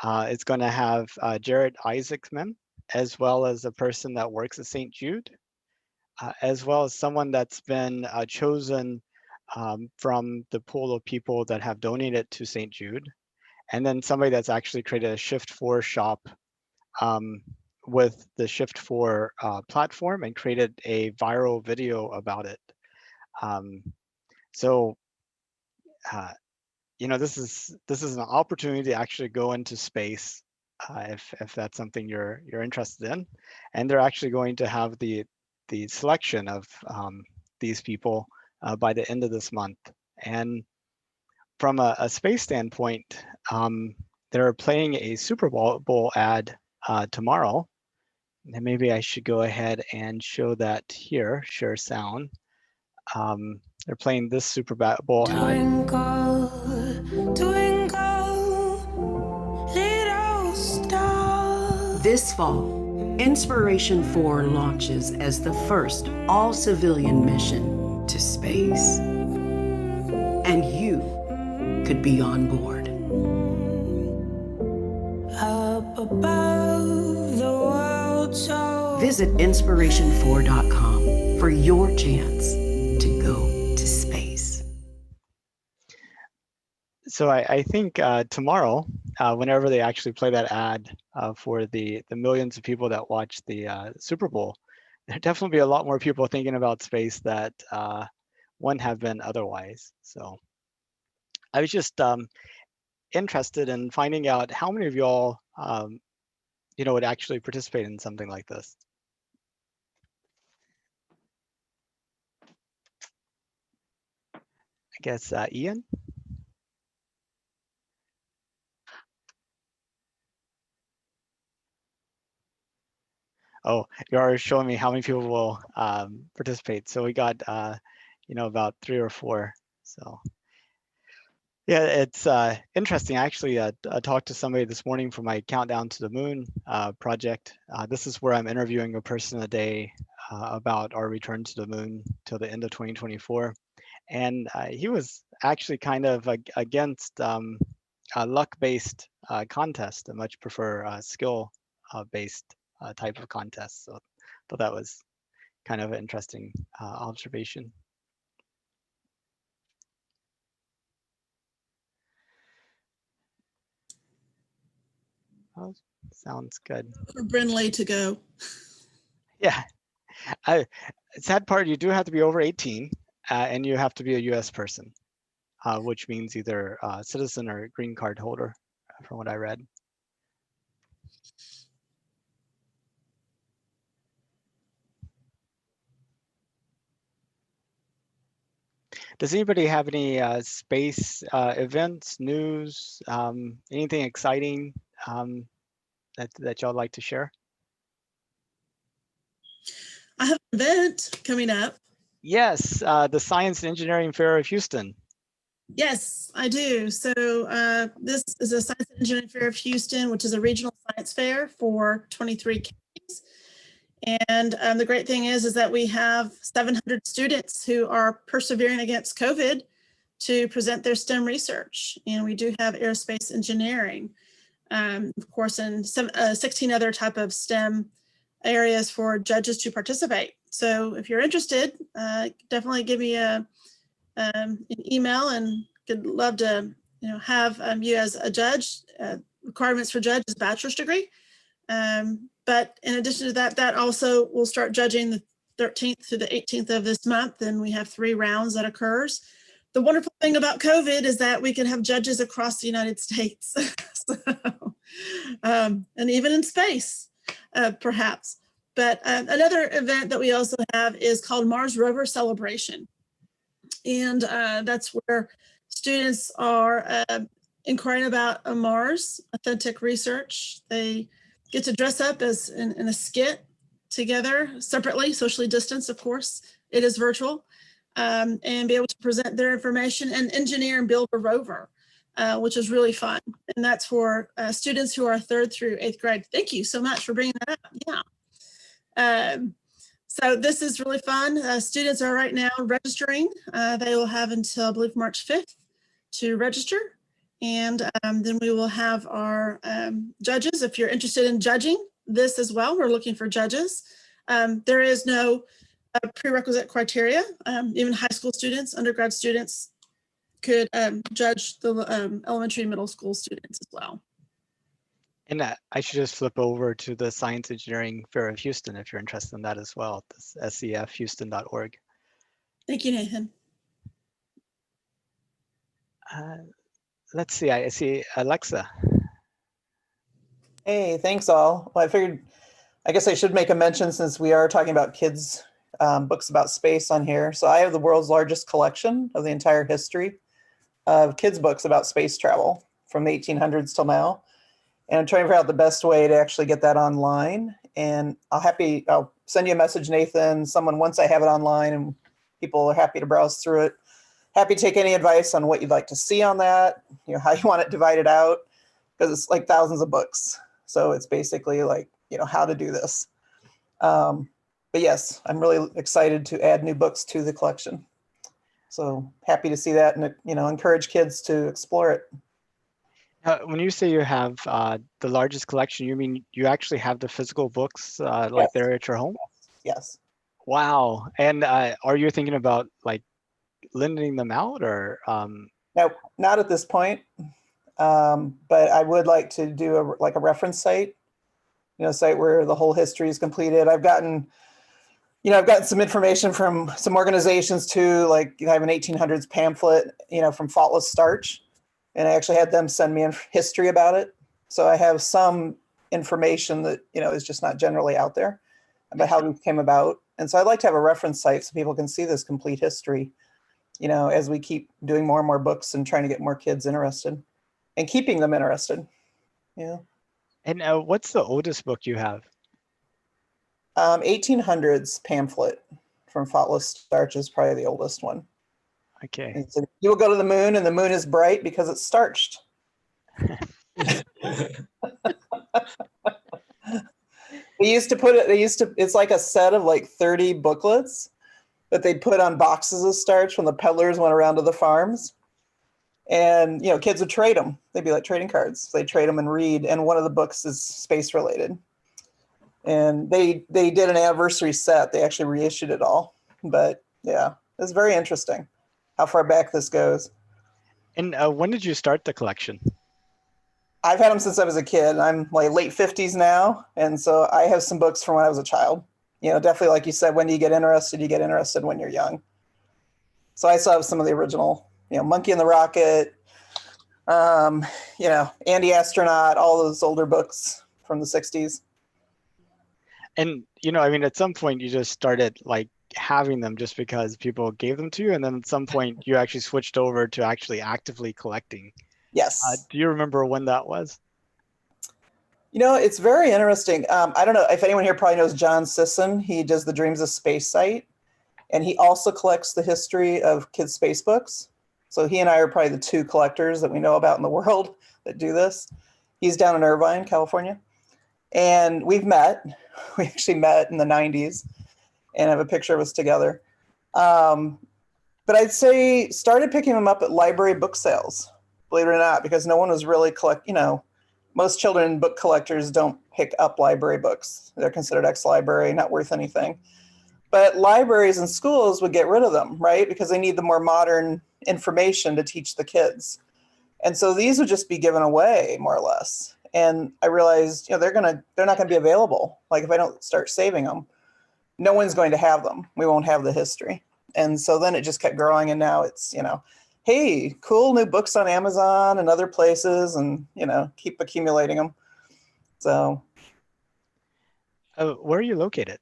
It's going to have Jared Isaacman, as well as a person that works at St. Jude, as well as someone that's been chosen from the pool of people that have donated to St. Jude, and then somebody that's actually created a Shift 4 shop with the Shift 4 platform and created a viral video about it. This is an opportunity to actually go into space if that's something you're interested in, and they're actually going to have the selection of these people by the end of this month. And from a space standpoint, they're playing a Super Bowl ad tomorrow, and maybe I should go ahead and show that here. Share sound. They're playing this Super Bowl ad. This fall, Inspiration 4 launches as the first all-civilian mission to space. And you could be on board. Up above, the world so Visit inspiration4.com for your chance to go to space. So I think tomorrow, whenever they actually play that ad for the millions of people that watch the Super Bowl, there'll definitely be a lot more people thinking about space that wouldn't have been otherwise. So I was just interested in finding out how many of y'all, would actually participate in something like this. I guess Ian. Oh, you are showing me how many people will participate. So we got, about 3 or 4. So yeah, it's interesting. Actually, I talked to somebody this morning for my Countdown to the Moon project. This is where I'm interviewing a person a day about our return to the moon till the end of 2024. And he was actually kind of against a luck-based contest. I much prefer skill-based type of contest. So I thought that was kind of an interesting observation. Oh, sounds good. For Brinley to go. Yeah. Sad part, you do have to be over 18 and you have to be a US person, which means either a citizen or a green card holder, from what I read. Does anybody have any space events, news, anything exciting that y'all like to share? I have an event coming up. Yes, the Science and Engineering Fair of Houston. Yes, I do. So this is a Science and Engineering Fair of Houston, which is a regional science fair for 23 counties. And the great thing is that we have 700 students who are persevering against COVID to present their STEM research. And we do have aerospace engineering, of course, and 16 other type of STEM areas for judges to participate. So if you're interested, definitely give me an email, and could love to have you as a judge. Requirements for judge is bachelor's degree. But in addition to that, that also will start judging the 13th to the 18th of this month, and we have 3 rounds that occurs. The wonderful thing about COVID is that we can have judges across the United States, and even in space, perhaps. But another event that we also have is called Mars Rover Celebration. And that's where students are inquiring about Mars, authentic research. They get to dress up as in a skit together, separately, socially distanced, of course. It is virtual, and be able to present their information and engineer and build a rover, which is really fun. And that's for students who are 3rd through 8th grade. Thank you so much for bringing that up. Yeah. So this is really fun. Students are right now registering. They will have until, I believe, March 5th to register. And then we will have our judges. If you're interested in judging this as well, we're looking for judges. There is no prerequisite criteria. Even high school students, undergrad students could judge the elementary and middle school students as well. And I should just flip over to the Science Engineering Fair of Houston if you're interested in that as well, this scfhouston.org. Thank you, Nathan. Let's see, I see Alexa. Hey, thanks all. Well, I guess I should make a mention, since we are talking about kids' books about space on here. So I have the world's largest collection of the entire history of kids' books about space travel from the 1800s till now. And I'm trying to figure out the best way to actually get that online. And I'll send you a message, Nathan, once I have it online and people are happy to browse through it. Happy to take any advice on what you'd like to see on that, how you want it divided out, because it's like thousands of books. So it's basically like, how to do this. But yes, I'm really excited to add new books to the collection. So happy to see that, and encourage kids to explore it. When you say you have the largest collection, you mean you actually have the physical books like Yes. they're at your home? Yes. Wow. And are you thinking about like lending them out or? No, not at this point. But I would like to do a reference site, site where the whole history is completed. I've gotten some information from some organizations too, like I have an 1800s pamphlet, from Faultless Starch, and I actually had them send me history about it. So I have some information that, is just not generally out there about how these came about. And so I'd like to have a reference site so people can see this complete history, as we keep doing more and more books and trying to get more kids interested and keeping them interested. Yeah. And what's the oldest book you have? 1800s pamphlet from Faultless Starch is probably the oldest one. Okay. And so you will go to the moon and the moon is bright because it's starched. It's like a set of like 30 booklets that they'd put on boxes of starch when the peddlers went around to the farms. And, kids would trade them. They'd be like trading cards. They'd trade them and read. And one of the books is space related. And they did an anniversary set. They actually reissued it all. But yeah, it's very interesting how far back this goes. And when did you start the collection? I've had them since I was a kid. I'm like late 50s now. And so I have some books from when I was a child. Definitely like you said, when do you get interested? You get interested when you're young. So I still have some of the original, Monkey and the Rocket, Andy Astronaut, all those older books from the 60s. And, at some point you just started like having them just because people gave them to you. And then at some point you actually switched over to actually actively collecting. Yes. Do you remember when that was? It's very interesting. I don't know if anyone here probably knows John Sisson. He does the Dreams of Space site. And he also collects the history of kids' space books. So he and I are probably the two collectors that we know about in the world that do this. He's down in Irvine, California. And we've met. We actually met in the 90s and have a picture of us together. But I'd say started picking them up at library book sales, believe it or not, because no one was really most children book collectors don't pick up library books. They're considered ex-library, not worth anything. But libraries and schools would get rid of them, right? Because they need the more modern information to teach the kids. And so these would just be given away more or less. And I realized, they're not going to be available. Like if I don't start saving them, no one's going to have them. We won't have the history. And so then it just kept growing. And now it's, hey, cool new books on Amazon and other places, and, keep accumulating them. So. Where are you located?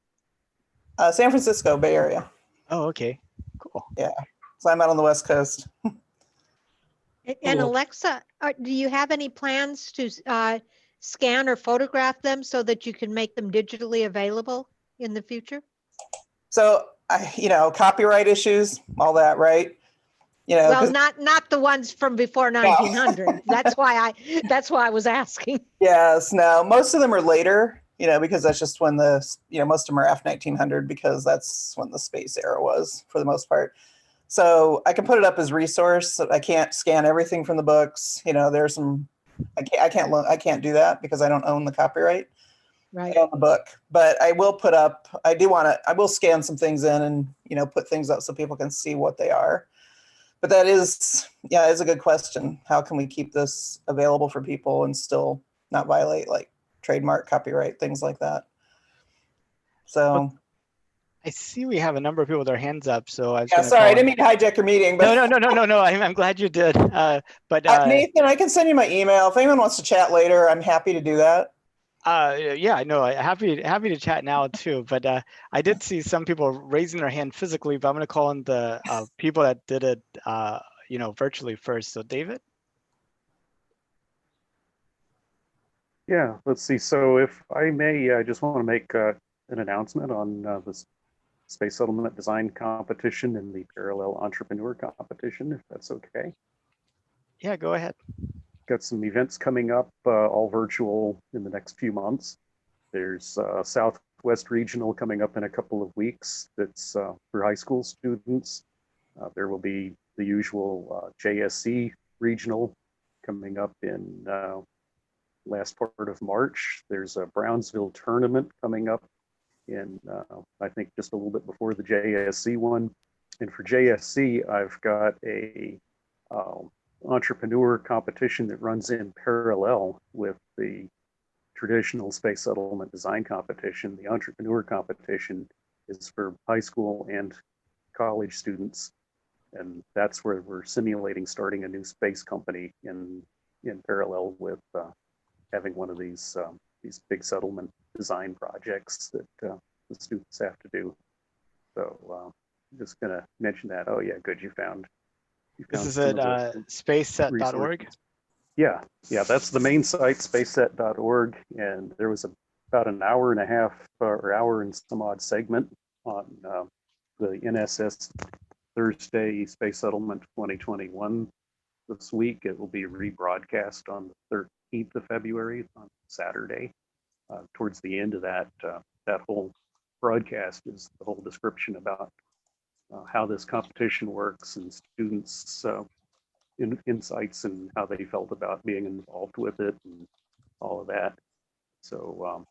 San Francisco, Bay Area. Oh, okay. Cool. Yeah. So I'm out on the West Coast. And Alexa, do you have any plans to scan or photograph them so that you can make them digitally available in the future? So, copyright issues, all that, right? Well, not the ones from before 1900. That's why I was asking. Yes, no, most of them are later, because that's just when most of them are after 1900 because that's when the space era was for the most part. So I can put it up as resource. I can't scan everything from the books. There's some, I can't do that because I don't own the copyright. Right. I own the book, but I will put up, I will scan some things in and, put things up so people can see what they are. But that is a good question. How can we keep this available for people and still not violate like trademark, copyright, things like that? So. Well, I see we have a number of people with their hands up. So I was sorry, I didn't mean to hijack your meeting. But No. I'm glad you did. But Nathan, I can send you my email if anyone wants to chat later. I'm happy to do that. Yeah, no, happy to chat now too. But I did see some people raising their hand physically, but I'm going to call on the people that did it, virtually first. So David. Yeah, let's see. So if I may, I just want to make an announcement on this Space Settlement Design Competition and the Parallel Entrepreneur Competition, if that's okay. Yeah, go ahead. Got some events coming up, all virtual in the next few months. There's Southwest Regional coming up in a couple of weeks. That's for high school students. There will be the usual JSC Regional coming up in last part of March. There's a Brownsville tournament coming up in, I think, just a little bit before the JSC one. And for JSC, I've got a entrepreneur competition that runs in parallel with the traditional space settlement design competition. The entrepreneur competition is for high school and college students. And that's where we're simulating starting a new space company in parallel with having one of these big settlement design projects that the students have to do. So just gonna mention that. Oh yeah, good, you found This is some at of the spaceset.org. resources. Yeah, that's the main site, spaceset.org, and there was about an hour and a half or hour and some odd segment on the NSS Thursday Space Settlement 2021 this week. It will be rebroadcast on the 13th of February on Saturday. Towards the end of that whole broadcast is the whole description about how this competition works and students' insights and how they felt about being involved with it and all of that. So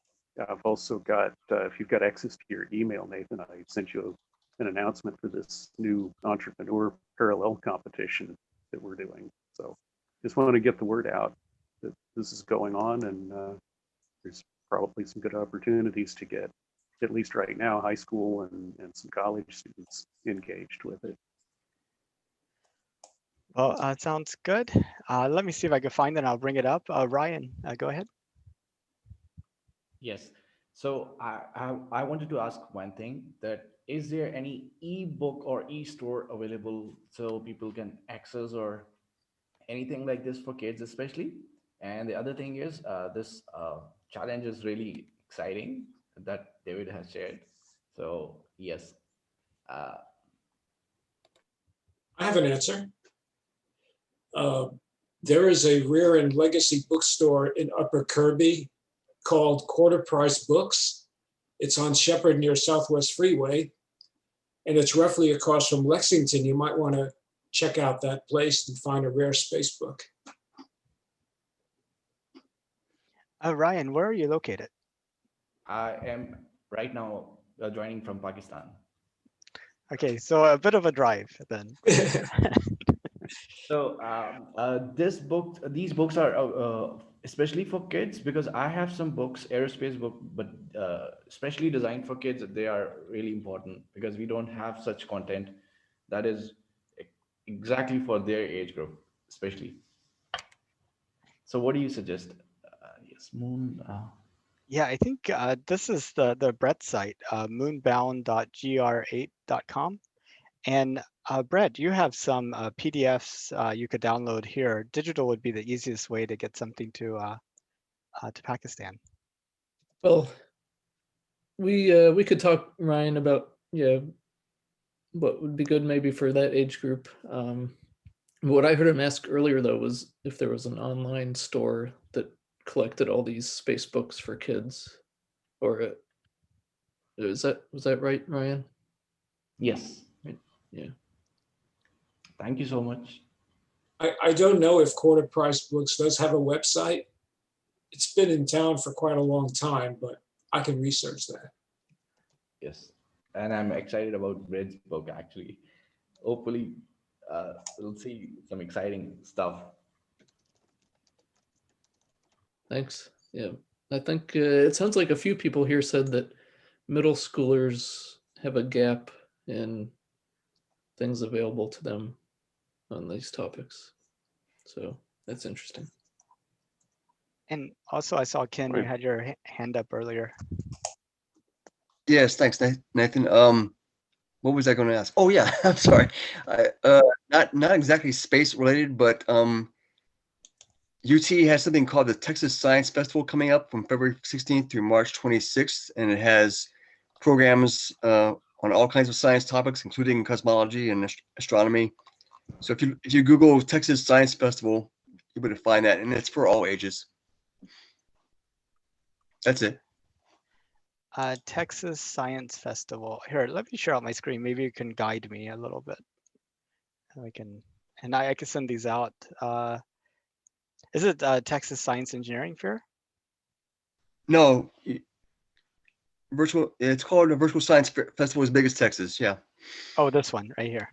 I've also got, if you've got access to your email, Nathan, I sent you an announcement for this new entrepreneur parallel competition that we're doing. So just wanted to get the word out that this is going on, and there's probably some good opportunities to get, at least right now, high school and some college students engaged with it. Well, sounds good. Let me see if I can find it and I'll bring it up. Ryan, go ahead. Yes. So I wanted to ask one thing, that is there any e-book or e-store available so people can access or anything like this for kids especially? And the other thing is this challenge is really exciting that David has shared. So yes. I have an answer. There is a rare and legacy bookstore in Upper Kirby called Quarter Price Books. It's on Shepherd near Southwest Freeway, and it's roughly across from Lexington. You might want to check out that place and find a rare space book. Ryan, where are you located? I am right now joining from Pakistan. Okay, so a bit of a drive then. So these books are especially for kids, because I have some books, aerospace book, but especially designed for kids. They are really important because we don't have such content that is exactly for their age group, especially. So what do you suggest? Yes, Moon. Yeah, I think this is the Brett site, moonbound.gr8.com. And Brett, you have some PDFs you could download here. Digital would be the easiest way to get something to Pakistan. Well, we could talk, Ryan, about what would be good maybe for that age group. What I heard him ask earlier though was if there was an online store that collected all these space books for kids, or was that right, Ryan? Yes. Yeah. Thank you so much. I don't know if Quarter Price Books does have a website. It's been in town for quite a long time, but I can research that. Yes, and I'm excited about Brett's book actually. Hopefully, we'll see some exciting stuff. Thanks. Yeah, I think it sounds like a few people here said that middle schoolers have a gap in things available to them on these topics. So that's interesting. And also I saw, Ken, you had your hand up earlier. Yes, thanks, Nathan. What was I going to ask? Oh yeah, I'm sorry. Not exactly space related, but UT has something called the Texas Science Festival coming up from February 16th through March 26th, and it has programs on all kinds of science topics, including cosmology and astronomy. So if you Google Texas Science Festival, you'll be able to find that, and it's for all ages. That's it. Texas Science Festival. Here, let me share out my screen. Maybe you can guide me a little bit. I can send these out. Is it Texas Science Engineering Fair? No, it's called the Virtual Science Festival as big as Texas. Yeah, Oh, this one right here.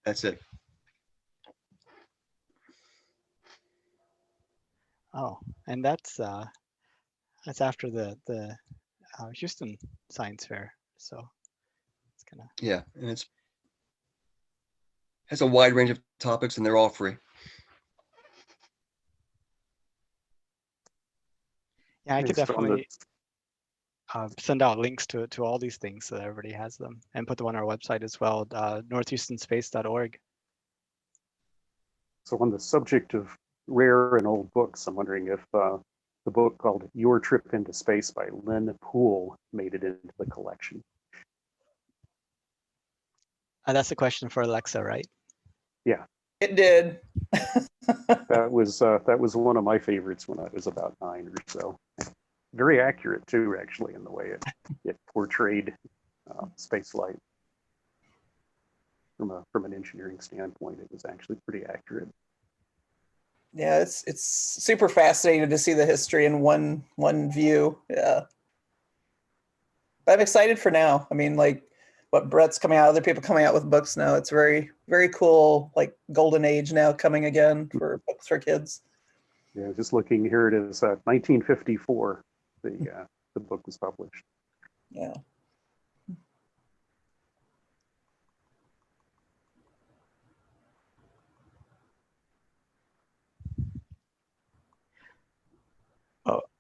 that's it. Oh, and that's after the Houston Science Fair. So it's kind of Yeah, and it has a wide range of topics, and they're all free. yeah. I could Based on the- definitely send out links to all these things so that everybody has them, and put them on our website as well, northhoustonspace.org. So on the subject of rare and old books, I'm wondering if the book called Your Trip into Space by Lynn Poole made it into the collection. That's a question for Alexa, right? Yeah, It did. that was one of my favorites when I was about 9 or so. Very accurate too, actually, in the way it portrayed space flight. From an engineering standpoint, it was actually pretty accurate. Yeah, it's super fascinating to see the history in one view. Yeah. But I'm excited for now. I mean, like what Brett's coming out, other people coming out with books now. It's very, very cool, like golden age now coming again for books for kids. Yeah, just looking here, it is 1954. The book was published. Yeah.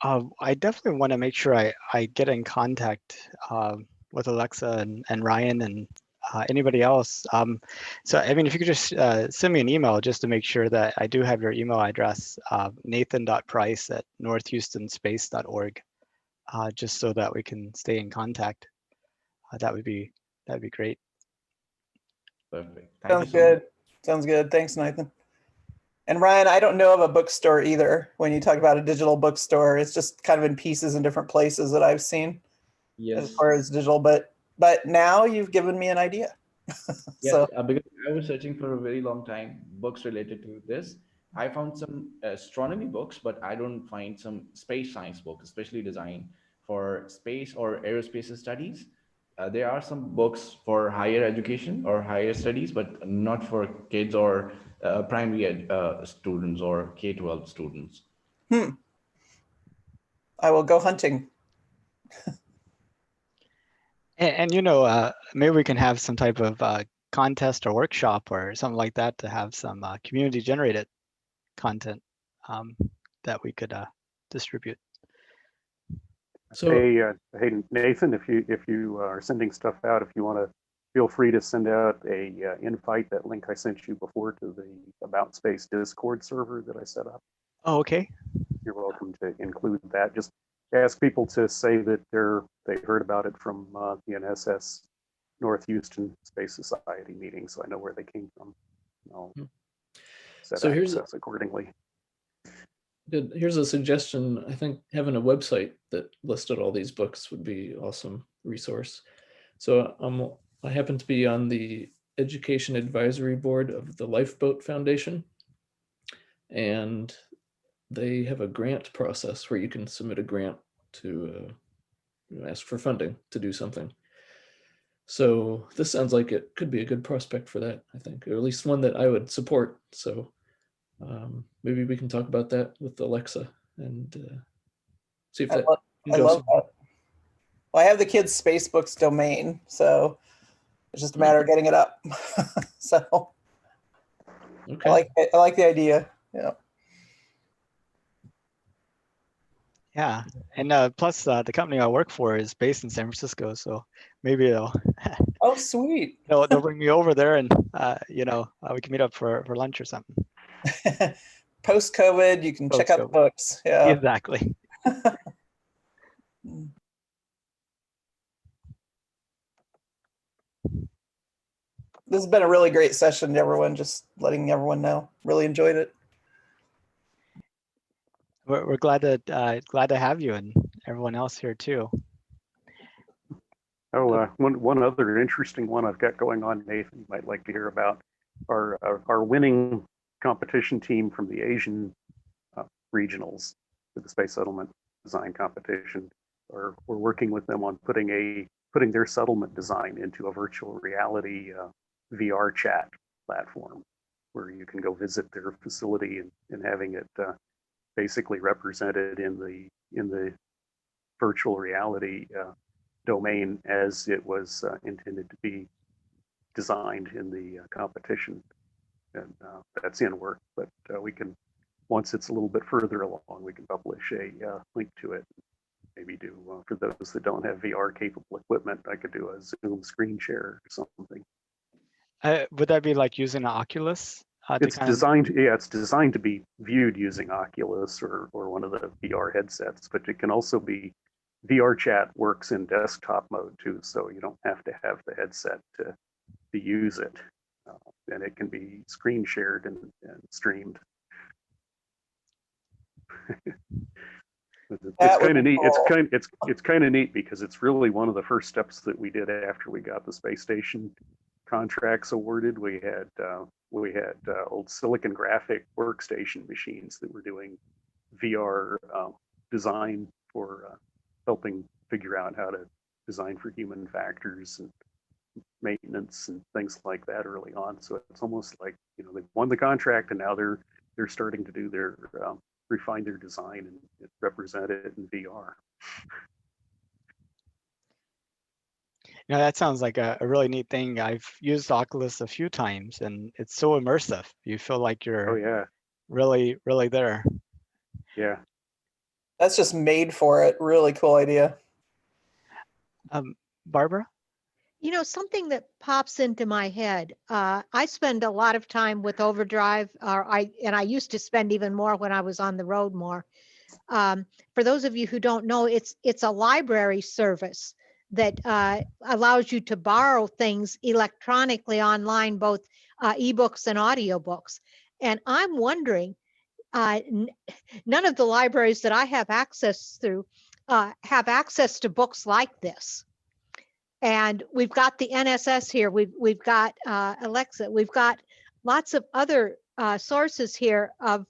I definitely want to make sure I get in contact with Alexa and Ryan and anybody else. So, I mean, if you could just send me an email just to make sure that I do have your email address, nathan.price@northhoustonspace.org, just so that we can stay in contact. That'd be great. Perfect. Sounds good. Sounds good. Thanks, Nathan. And Ryan, I don't know of a bookstore either. When you talk about a digital bookstore, it's just kind of in pieces in different places that I've seen Yes. as far as digital. But now you've given me an idea. Yes, So because I was searching for a very long time books related to this. I found some astronomy books, but I don't find some space science books, especially designed for space or aerospace studies. There are some books for higher education or higher studies, but not for kids or primary students or K-12 students. I will go hunting. And maybe we can have some type of contest or workshop or something like that to have some community generated content that we could distribute. So Hey Nathan, if you are sending stuff out, if you want to, feel free to send out a invite, that link I sent you before, to the About Space Discord server that I set up. Oh, okay. You're welcome to include that. Just ask people to say that they heard about it from the NSS North Houston Space Society meeting, so I know where they came from. I'll set So here's access accordingly. Good. Here's a suggestion. I think having a website that listed all these books would be an awesome resource. So I happen to be on the Education Advisory Board of the Lifeboat Foundation, and they have a grant process where you can submit a grant to ask for funding to do something. So this sounds like it could be a good prospect for that, I think, or at least one that I would support. So maybe we can talk about that with Alexa and see if I that love can go that. Well, I have the kids' Spacebooks domain, so it's just a matter of getting it up. So okay. I like the idea. Yeah. Yeah, and plus the company I work for is based in San Francisco, so maybe they'll Oh, sweet. they'll bring me over there, and we can meet up for lunch or something. Post-COVID, you can check out the books. Yeah. Exactly. This has been a really great session, everyone. Just letting everyone know. Really enjoyed it. We're glad to have you and everyone else here too. Oh, one other interesting one I've got going on, Nathan, you might like to hear about. Our winning competition team from the Asian regionals for the Space Settlement Design Competition. Or we're working with them on putting their settlement design into a virtual reality VR chat platform, where you can go visit their facility and having it basically represented in the virtual reality domain as it was intended to be designed in the competition. And that's in work, but we can, once it's a little bit further along, we can publish a link to it. Maybe do, for those that don't have VR capable equipment, I could do a Zoom screen share or something. Would that be like using an Oculus? It's designed to be viewed using Oculus or one of the VR headsets, but it can also be, VR chat works in desktop mode too, so you don't have to have the headset to use it. And it can be screen shared and streamed. It's kind of neat. Cool. It's kind of neat because it's really one of the first steps that we did after we got the space station contracts awarded. We had old Silicon Graphic workstation machines that were doing VR design for helping figure out how to design for human factors and maintenance and things like that early on. So it's almost like, you know, they won the contract and now they're starting to do their refine their design and represent it in VR. Yeah, that sounds like a really neat thing. I've used Oculus a few times and it's so immersive. You feel like you're really, really there. Yeah. That's just made for it. Really cool idea. Barbara? You know, something that pops into my head, I spend a lot of time with Overdrive, and I used to spend even more when I was on the road more. For those of you who don't know, it's a library service that allows you to borrow things electronically online, both ebooks and audiobooks. And I'm wondering, none of the libraries that I have access through have access to books like this. And we've got the NSS here. We've got Alexa. We've got lots of other sources here of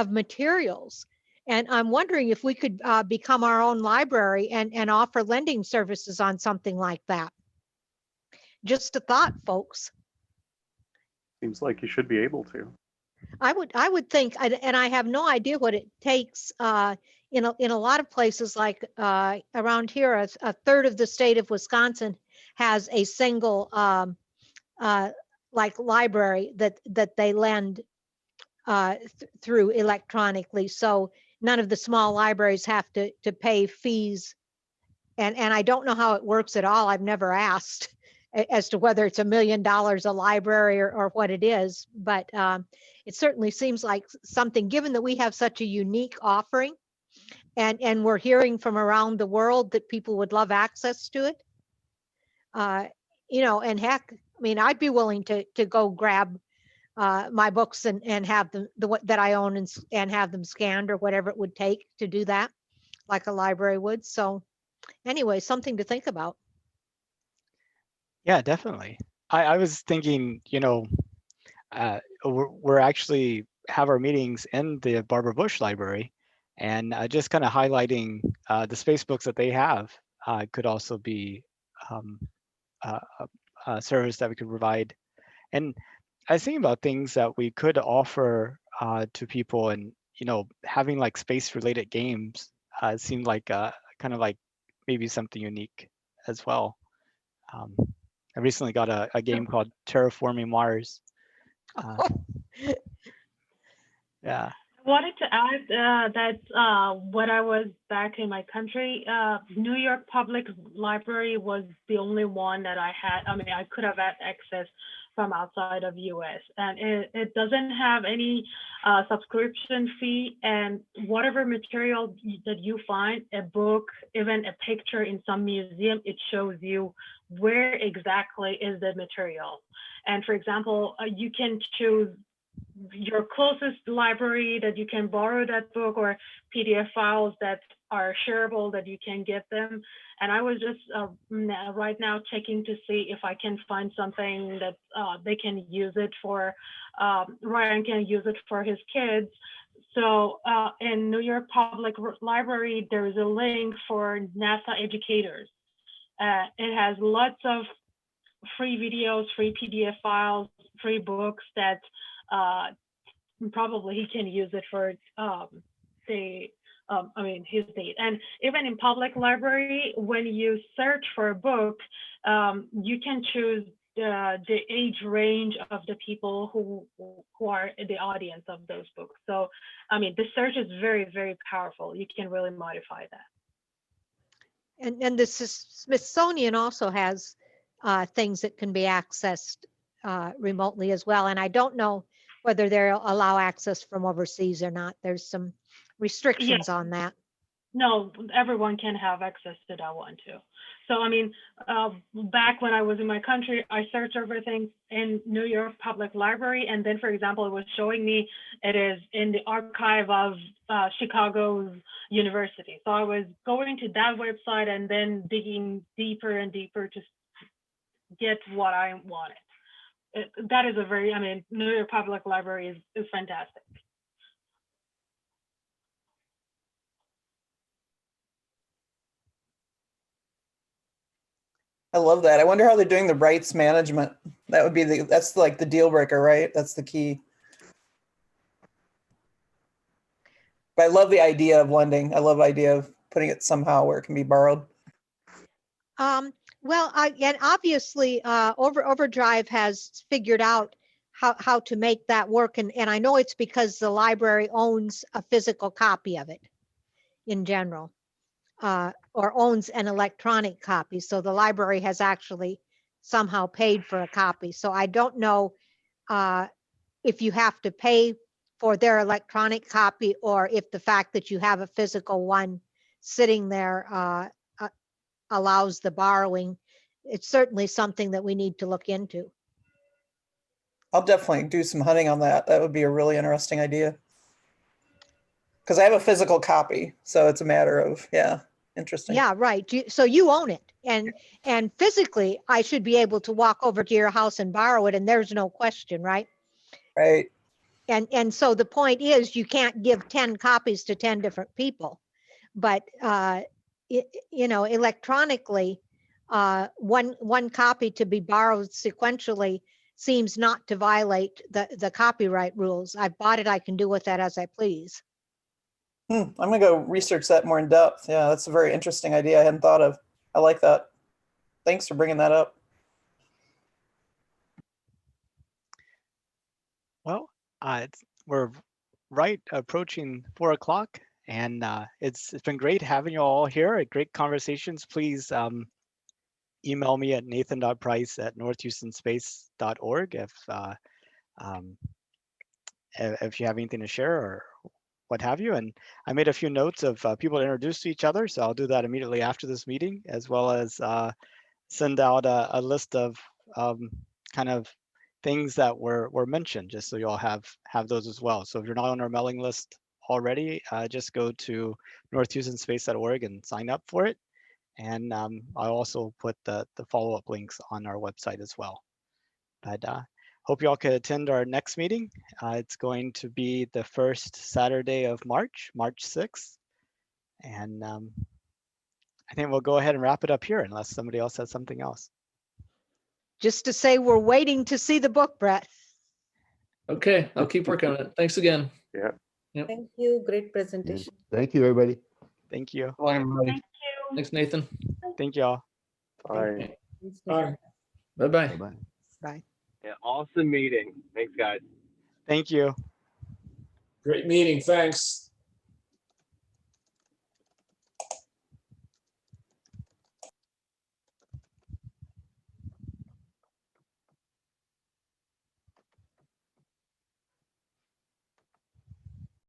materials. And I'm wondering if we could become our own library and offer lending services on something like that. Just a thought, folks. Seems like you should be able to. I would think, and I have no idea what it takes. In a lot of places, like around here, a third of the state of Wisconsin has a single like library that they lend through electronically. So none of the small libraries have to pay fees. And I don't know how it works at all. I've never asked as to whether it's $1 million a library or what it is, but it certainly seems like something, given that we have such a unique offering. And we're hearing from around the world that people would love access to it. You know, and heck, I mean, I'd be willing to go grab my books and have them that I own and have them scanned or whatever it would take to do that, like a library would. So anyway, something to think about. Yeah, definitely. I was thinking, you know, we're actually have our meetings in the Barbara Bush Library. And just kind of highlighting the space books that they have could also be a service that we could provide. And I was thinking about things that we could offer to people, and you know, having like space-related games seemed like kind of like maybe something unique as well. I recently got a game called Terraforming Mars. Yeah. Wanted to add that when I was back in my country, New York Public Library was the only one that I had. I mean, I could have had access from outside of US, and it doesn't have any subscription fee, and whatever material that you find, a book, even a picture in some museum, it shows you where exactly is the material. And for example, you can choose your closest library that you can borrow that book, or PDF files that are shareable that you can get them. And I was just right now checking to see if I can find something that they can use it for, Ryan can use it for his kids. So in New York Public Library, there is a link for NASA educators. It has lots of free videos, free PDF files, free books that probably he can use it for his need. And even in public library, when you search for a book, you can choose the age range of the people who are the audience of those books. So, I mean, the search is very, very powerful. You can really modify that. And the Smithsonian also has things that can be accessed remotely as well. And I don't know whether they'll allow access from overseas or not. There's some restrictions on that. No, everyone can have access to that one too. So, I mean, back when I was in my country, I searched everything in New York Public Library. And then, for example, it was showing me it is in the archive of Chicago's university. So I was going to that website and then digging deeper and deeper to get what I wanted. That is a very, I mean, New York Public Library is fantastic. I love that. I wonder how they're doing the rights management. That would be that's like the deal breaker, right? That's the key. But I love the idea of lending. I love the idea of putting it somehow where it can be borrowed. Well, and obviously Overdrive has figured out how to make that work. And I know it's because the library owns a physical copy of it in general. Or owns an electronic copy. So the library has actually somehow paid for a copy. So I don't know if you have to pay for their electronic copy or if the fact that you have a physical one sitting there allows the borrowing. It's certainly something that we need to look into. I'll definitely do some hunting on that. That would be a really interesting idea. Because I have a physical copy, so it's a matter of, yeah, interesting. Yeah, right. So you own it, and physically, I should be able to walk over to your house and borrow it, and there's no question, right? Right. And so the point is, you can't give 10 copies to 10 different people, but electronically, one copy to be borrowed sequentially seems not to violate the copyright rules. I've bought it. I can do with that as I please. I'm gonna go research that more in depth. Yeah, that's a very interesting idea I hadn't thought of. I like that. Thanks for bringing that up. Well, we're right approaching 4 o'clock, and it's been great having you all here. Great conversations. Please email me at nathan.price@northhoustonspace.org if you have anything to share or what have you. And I made a few notes of people to introduce to each other, so I'll do that immediately after this meeting, as well as send out a list of kind of things that were mentioned, just so you all have those as well. So if you're not on our mailing list already, just go to northhoustonspace.org and sign up for it. And I'll also put the follow-up links on our website as well. But hope you all could attend our next meeting. It's going to be the first Saturday of March 6th. And I think we'll go ahead and wrap it up here unless somebody else has something else. Just to say, we're waiting to see the book, Brett. Okay, I'll keep working on it. Thanks again. Yeah. Yep. Thank you. Great presentation. Thank you, everybody. Thank you. Bye, everybody. Thank you. Thanks, Nathan. Thank you all. Bye. Bye. Bye-bye. Bye-bye. Bye. Yeah, awesome meeting. Thanks, guys. Thank you. Great meeting. Thanks.